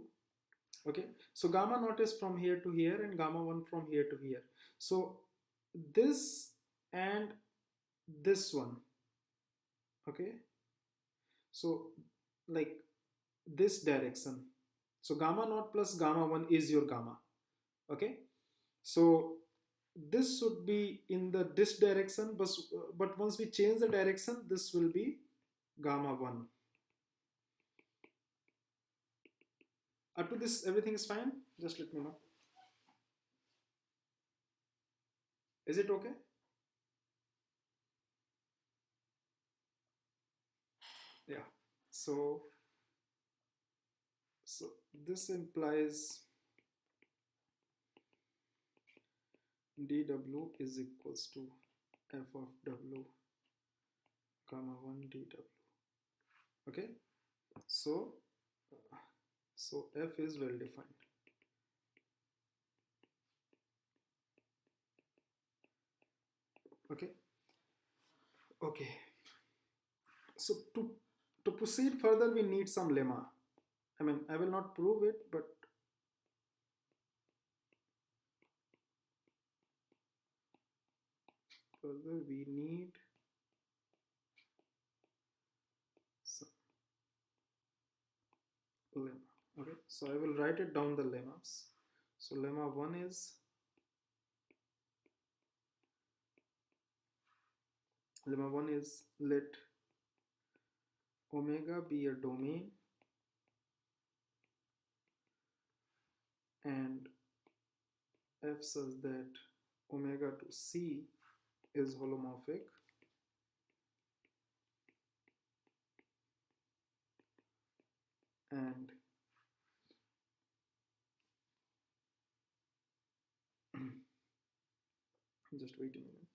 Okay, so gamma naught is from here to here and gamma 1 from here to here. So this and this one, okay, so like this direction, so gamma naught plus gamma 1 is your gamma. Okay, so this should be in this direction, but once we change the direction, this will be gamma 1. Up to this, everything is fine? Just let me know. Is it okay? Yeah. So this implies dw is equals to f of w gamma 1 dw. Okay, so f is well defined. Okay, okay, so to proceed further, we need some lemma. I mean, I will not prove it, but further we need some lemma. Okay, so I will write it down the lemmas. So lemma 1 is let omega be a domain and f such that omega to c is holomorphic and just wait a minute.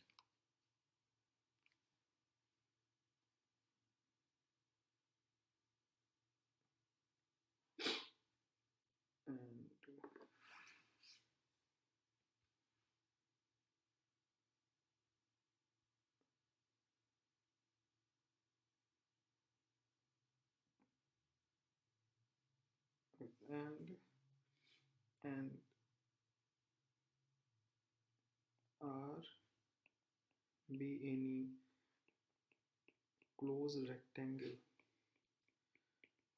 And and R be any closed rectangle.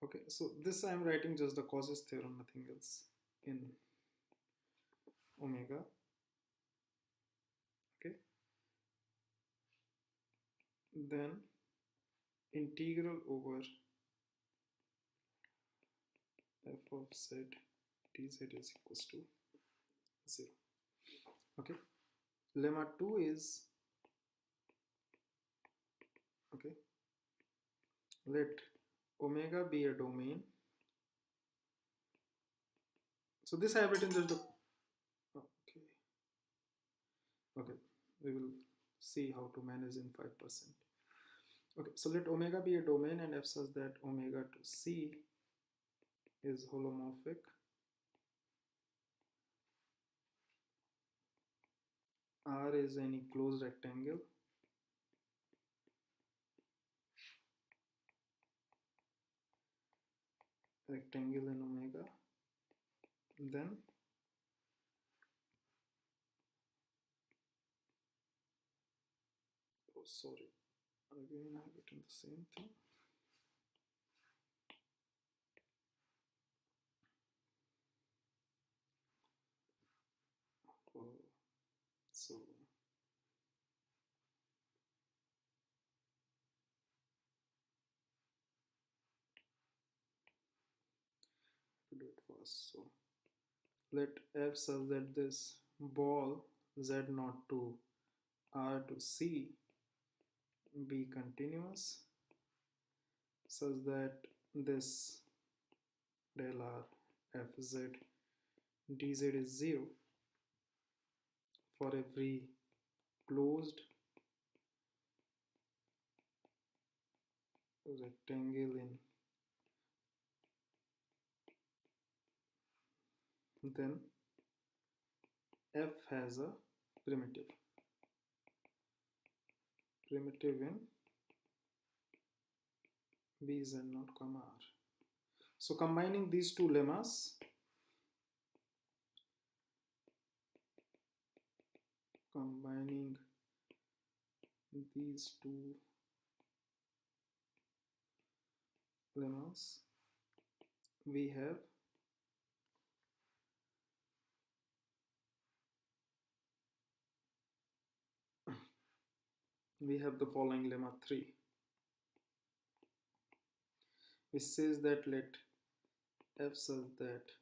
Okay, so this I am writing just the causes theorem, nothing else in omega. Okay, then integral over f of z dz is equals to 0. Okay, lemma 2 is, okay, let omega be a domain. So this I have written just the, okay, okay, we will see how to manage in 5%. Okay, so let omega be a domain and f such that omega to c is holomorphic R is any closed rectangle in omega, then oh sorry, again I have written the same thing. Oh, so to do it fast. So let f such that this ball z naught to r to c be continuous such that this del r f z dz is 0 for every closed rectangle in, then f has a primitive in b z naught comma r. So combining these two lemmas, combining these two lemmas, we have the following lemma 3, which says that let f such that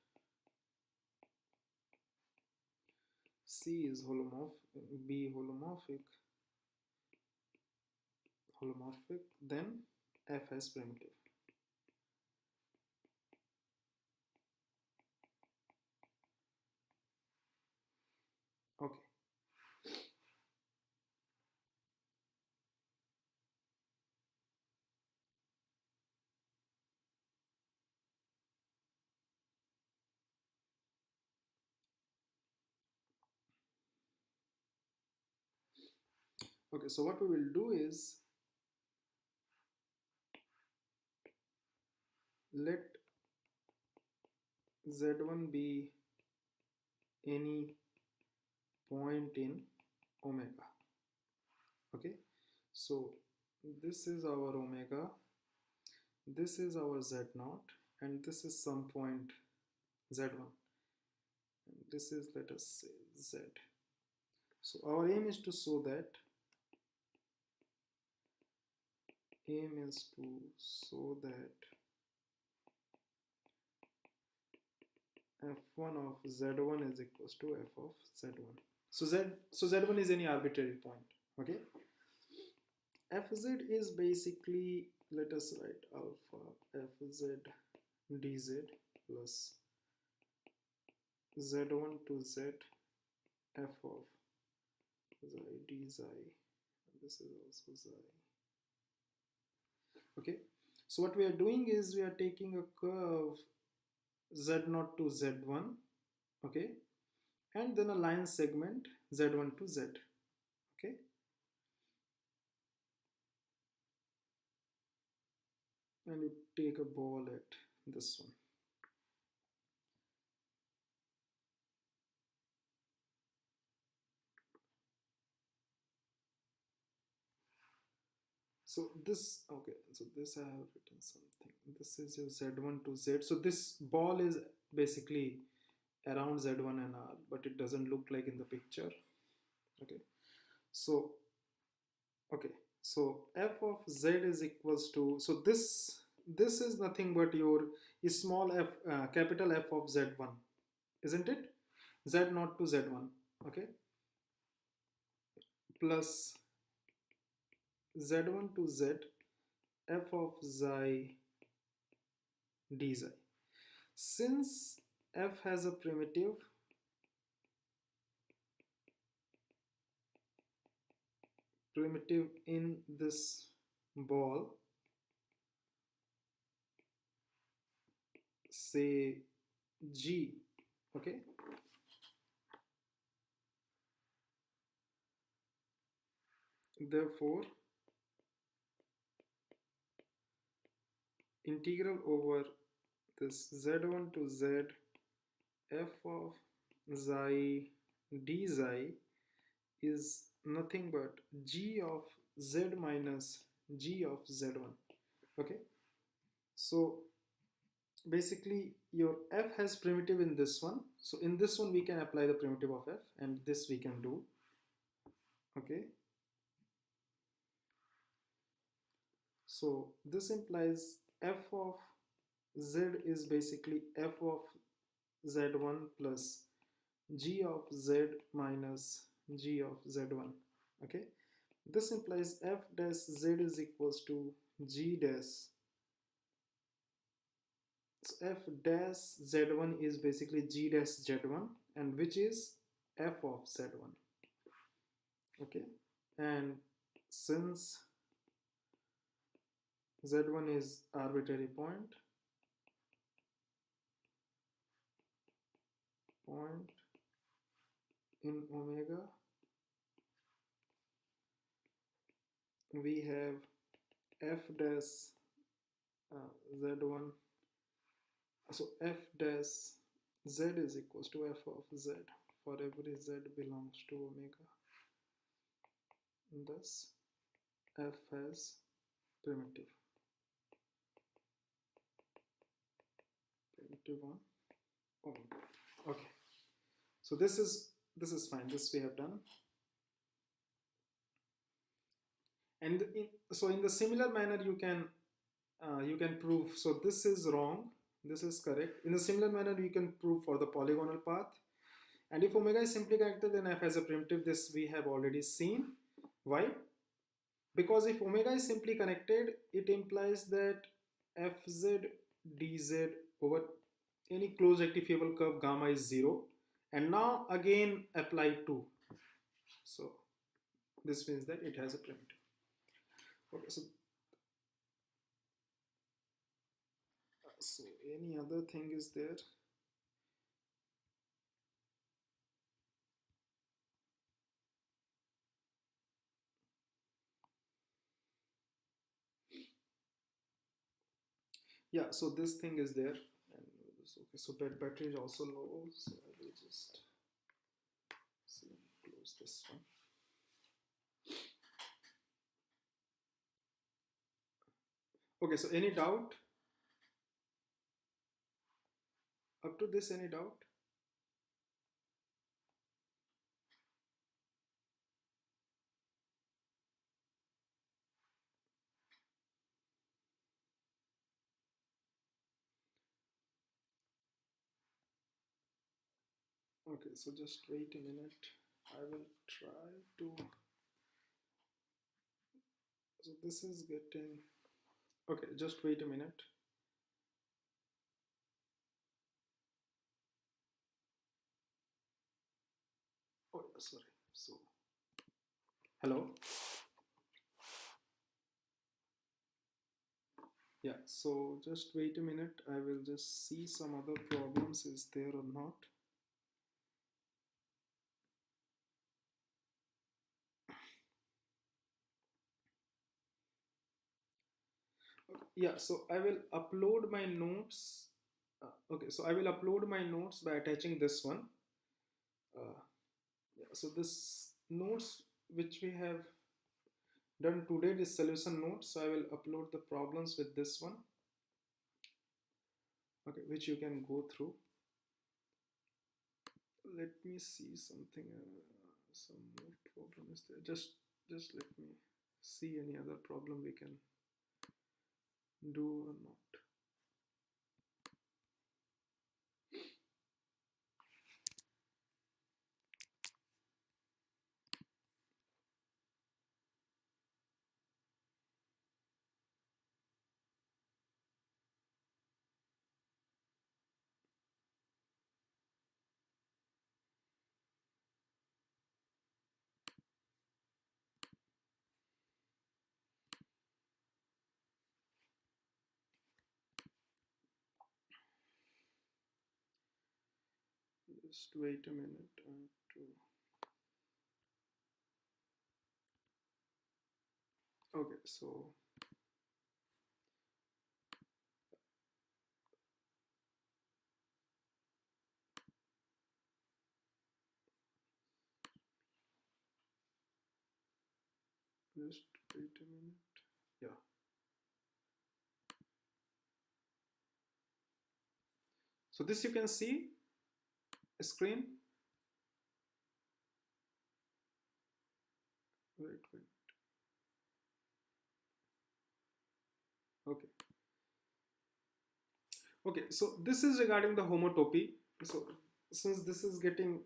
C is holomorphic, then f has primitive. Okay. Okay, so what we will do is let z1 be any point in omega. Okay, so this is our omega, this is our z0, and this is some point z1, and this is, let us say, z. So our aim is to show that f1 of z1 is equals to f of z1. So z1 is any arbitrary point. Okay, fz is basically, let us write alpha fz dz plus z1 to z f of xi dxi, and this is also xi. Okay, so what we are doing is we are taking a curve z0 to z1, okay, and then a line segment z1 to z. Okay, and you take a ball at this one. So this, okay, so this I have written something. This is your z1 to z. So this ball is basically around z1 and r, but it doesn't look like in the picture. Okay, so okay, so f of z is equals to, so this is nothing but your small f, capital F of z1, isn't it? Z0 to z1, okay, plus z1 to z f of xi dxi. Since f has a primitive, in this ball, say g, okay, therefore integral over this z1 to z f of xi dxi is nothing but g of z minus g of z1. Okay, so basically your f has primitive in this one, so in this one we can apply the primitive of f, and this we can do. Okay, so this implies f of z is basically f of z1 plus g of z minus g of z1. Okay, this implies f dash z is equals to g dash, so f dash z1 is basically g dash z1, and which is f of z1. Okay, and since z1 is arbitrary point in omega, we have f dash z1 So f dash z is equals to f of z for every z belongs to omega. Thus f has primitive 1 omega. Okay, so this is fine. This we have done. And so in the similar manner you can prove, so this is wrong, this is correct. In a similar manner you can prove for the polygonal path. And if omega is simply connected, then f has a primitive. This we have already seen. Why? Because if omega is simply connected, it implies that fz dz over any closed rectifiable curve gamma is 0. And now again apply 2. So this means that it has a primitive. Okay, so any other thing is there? Yeah, so this thing is there. And okay, so battery is also low, so I will just close this one. Okay, so any doubt up to this? Any doubt? Okay, so just wait a minute. I will try to. So this is getting. Okay, just wait a minute. Oh, sorry. So, hello. Yeah, so just wait a minute. I will just see some other problems is there or not. Yeah, so I will upload my notes. Okay, so I will upload my notes by attaching this one. Yeah, so this notes which we have done today, this solution notes, so I will upload the problems with this one. Okay, which you can go through. Let me see something. Some more problem is there. Just let me see any other problem we can do or not. Just wait a minute. Okay, so just wait a minute. Yeah. So this you can see screen. Wait. Okay. Okay, so this is regarding the homotopy. So since this is getting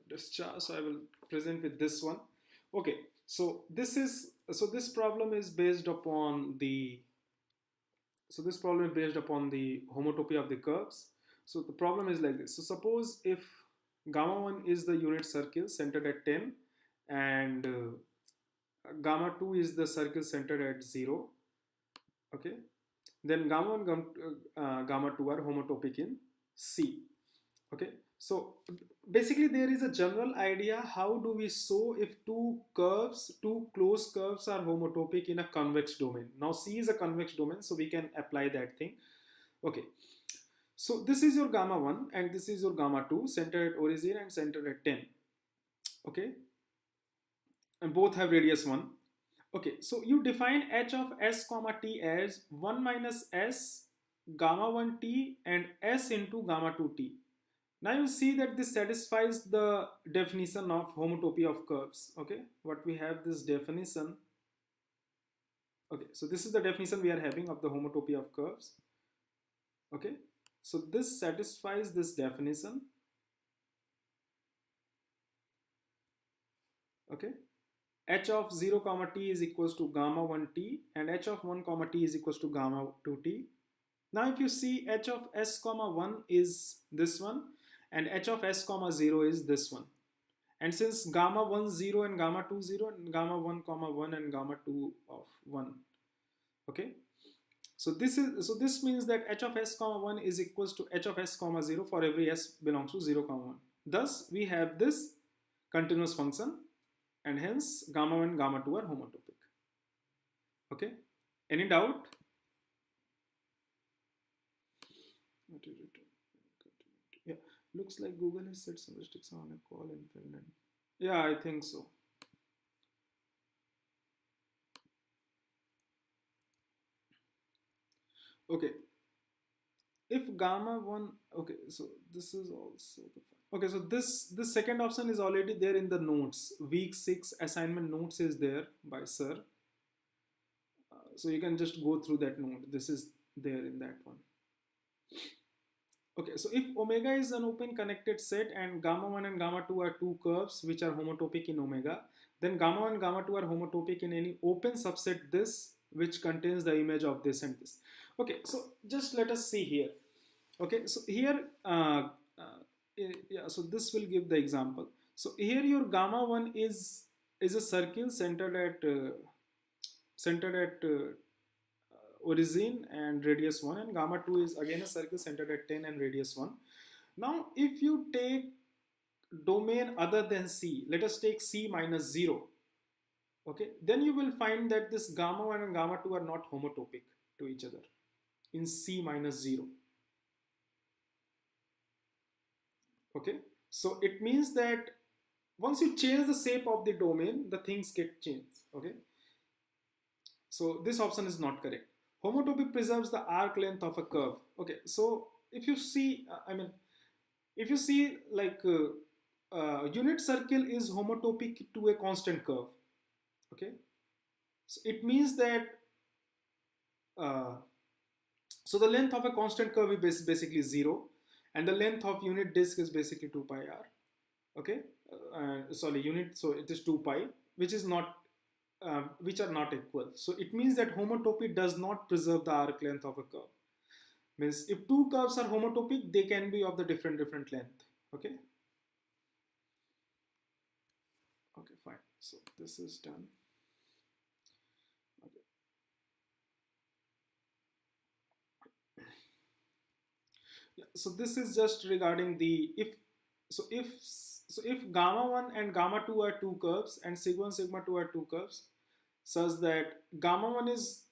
discharged, so I will present with this one. Okay, so this problem is based upon the homotopy of the curves. So the problem is like this. So suppose if gamma 1 is the unit circle centered at 10 and gamma 2 is the circle centered at 0. Okay, then gamma 1 gamma 2 are homotopic in C. Okay, so basically there is a general idea how do we show if two closed curves are homotopic in a convex domain. Now C is a convex domain, so we can apply that thing. Okay, so this is your gamma 1 and this is your gamma 2, centered at origin and centered at 10. Okay, and both have radius 1. Okay, so you define h of s comma t as 1 minus s gamma 1 t and s into gamma 2 t. Now you see that this satisfies the definition of homotopy of curves. Okay, what we have this definition. Okay, so this is the definition we are having of the homotopy of curves. Okay, so this satisfies this definition. Okay, h of 0 comma t is equals to gamma 1 t and h of 1 comma t is equals to gamma 2 t. Now if you see h of s comma 1 is this one and h of s comma 0 is this one. And since gamma 1 0 and gamma 2 0 and gamma 1 comma 1 and gamma 2 of 1. Okay, so this means that h of s comma 1 is equals to h of s comma 0 for every s belongs to 0 comma 1. Thus we have this continuous function and hence gamma 1 and gamma 2 are homotopic. Okay, any doubt? Yeah, looks like Google has set some restriction on a call in Finland. Yeah, I think so. Okay, if gamma 1, okay, so this is also the, okay, so this second option is already there in the notes. Week 6 assignment notes is there by sir. So you can just go through that note. This is there in that one. Okay, so if omega is an open connected set and gamma 1 and gamma 2 are two curves which are homotopic in omega, then gamma 1 and gamma 2 are homotopic in any open subset this which contains the image of this and this. Okay, so just let us see here. Okay, so here, yeah, so this will give the example. So here your gamma 1 is a circle centered at origin and radius 1, and gamma 2 is again a circle centered at 10 and radius 1. Now if you take domain other than C, let us take C minus 0, okay, then you will find that this gamma 1 and gamma 2 are not homotopic to each other in C minus 0. Okay, so it means that once you change the shape of the domain, the things get changed. Okay, so this option is not correct. Homotopic preserves the arc length of a curve. Okay, so if you see, if you see like unit circle is homotopic to a constant curve. Okay, so it means that uh, so the length of a constant curve is basically 0 and the length of unit disk is basically 2 pi r. Okay, sorry, unit, so it is 2 pi, which is not which are not equal. So it means that homotopy does not preserve the arc length of a curve. Means if two curves are homotopic, they can be of the different length. Okay, okay, fine. So this is done. Okay. Yeah, so this is just regarding the if gamma 1 and gamma 2 are two curves and sigma 1 sigma 2 are two curves such that gamma 1 is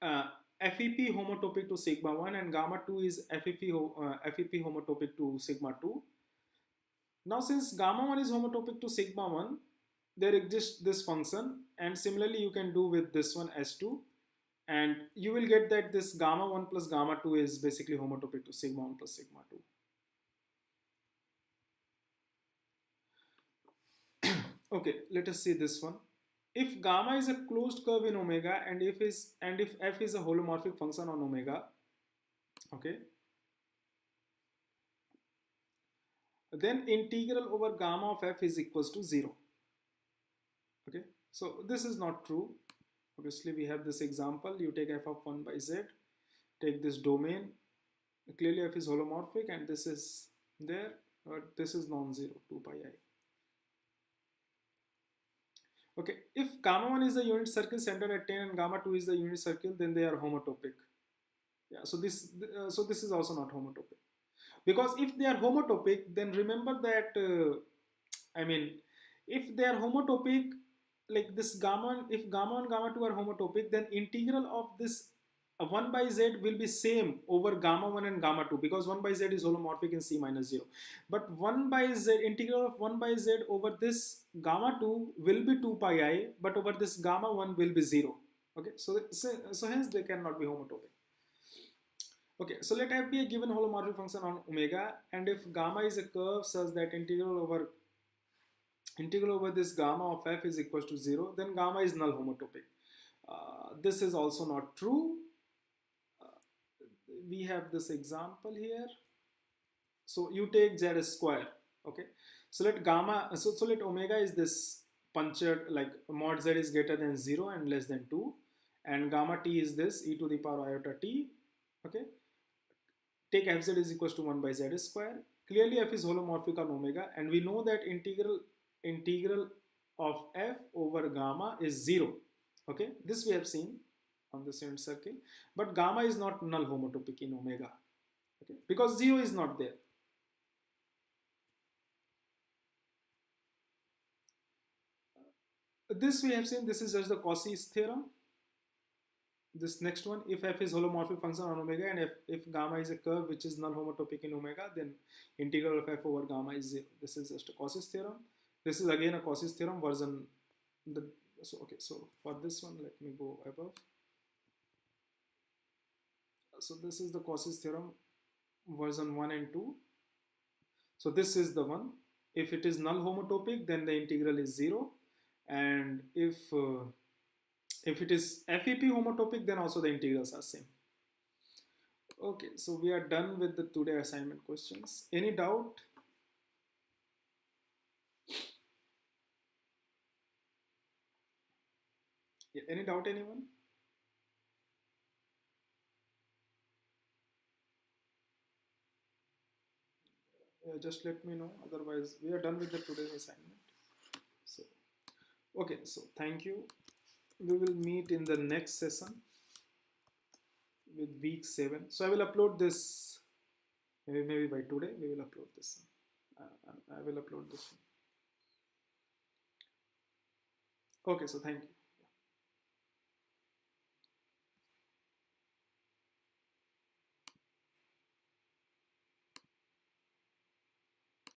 FEP homotopic to sigma 1 and gamma 2 is FEP homotopic to sigma 2. Now since gamma 1 is homotopic to sigma 1, there exists this function, and similarly you can do with this one S2, and you will get that this gamma 1 plus gamma 2 is basically homotopic to sigma 1 plus sigma 2. Okay, let us see this one. If gamma is a closed curve in omega and if f is a holomorphic function on omega, okay, then integral over gamma of f is equals to 0. Okay, so this is not true. Obviously we have this example. You take f of 1 by z, take this domain, clearly f is holomorphic and this is there, but this is non-zero, 2 pi I. Okay, if gamma 1 is the unit circle centered at 10 and gamma 2 is the unit circle, then they are homotopic. Yeah, so this is also not homotopic. Because if they are homotopic, then remember that if they are homotopic, like this gamma, if gamma and gamma 2 are homotopic, then integral of this 1 by z will be same over gamma 1 and gamma 2 because 1 by z is holomorphic in c minus 0. But 1 by z, integral of 1 by z over this gamma 2 will be 2 pi I, but over this gamma 1 will be 0. Okay, so hence they cannot be homotopic. Okay, so let f be a given holomorphic function on omega, and if gamma is a curve such that integral over this gamma of f is equal to 0, then gamma is null homotopic. This is also not true. We have this example here. So you take z square. Okay, so let gamma, so let omega is this punctured, like mod z is greater than 0 and less than 2, and gamma t is this e to the power iota t. Okay, take fz is equal to 1 by z square. Clearly f is holomorphic on omega, and we know that integral of f over gamma is 0. Okay, this we have seen on the unit circle, but gamma is not null homotopic in omega. Okay, because 0 is not there. This we have seen, this is just the Cauchy's theorem. This next one, if f is holomorphic function on omega, and if gamma is a curve which is null homotopic in omega, then integral of f over gamma is 0. This is just a Cauchy's theorem. This is again a Cauchy's theorem version. So for this one, let me go above. So this is the Cauchy's theorem version 1 and 2. So this is the one. If it is null homotopic, then the integral is 0, and if it is FEP homotopic, then also the integrals are same. Okay, so we are done with the today assignment questions. Any doubt? Yeah, any doubt, anyone? Just let me know. Otherwise, we are done with the today's assignment. So, okay, so thank you. We will meet in the next session with week 7. So I will upload this maybe by today. We will upload this. I will upload this. Okay, so thank you.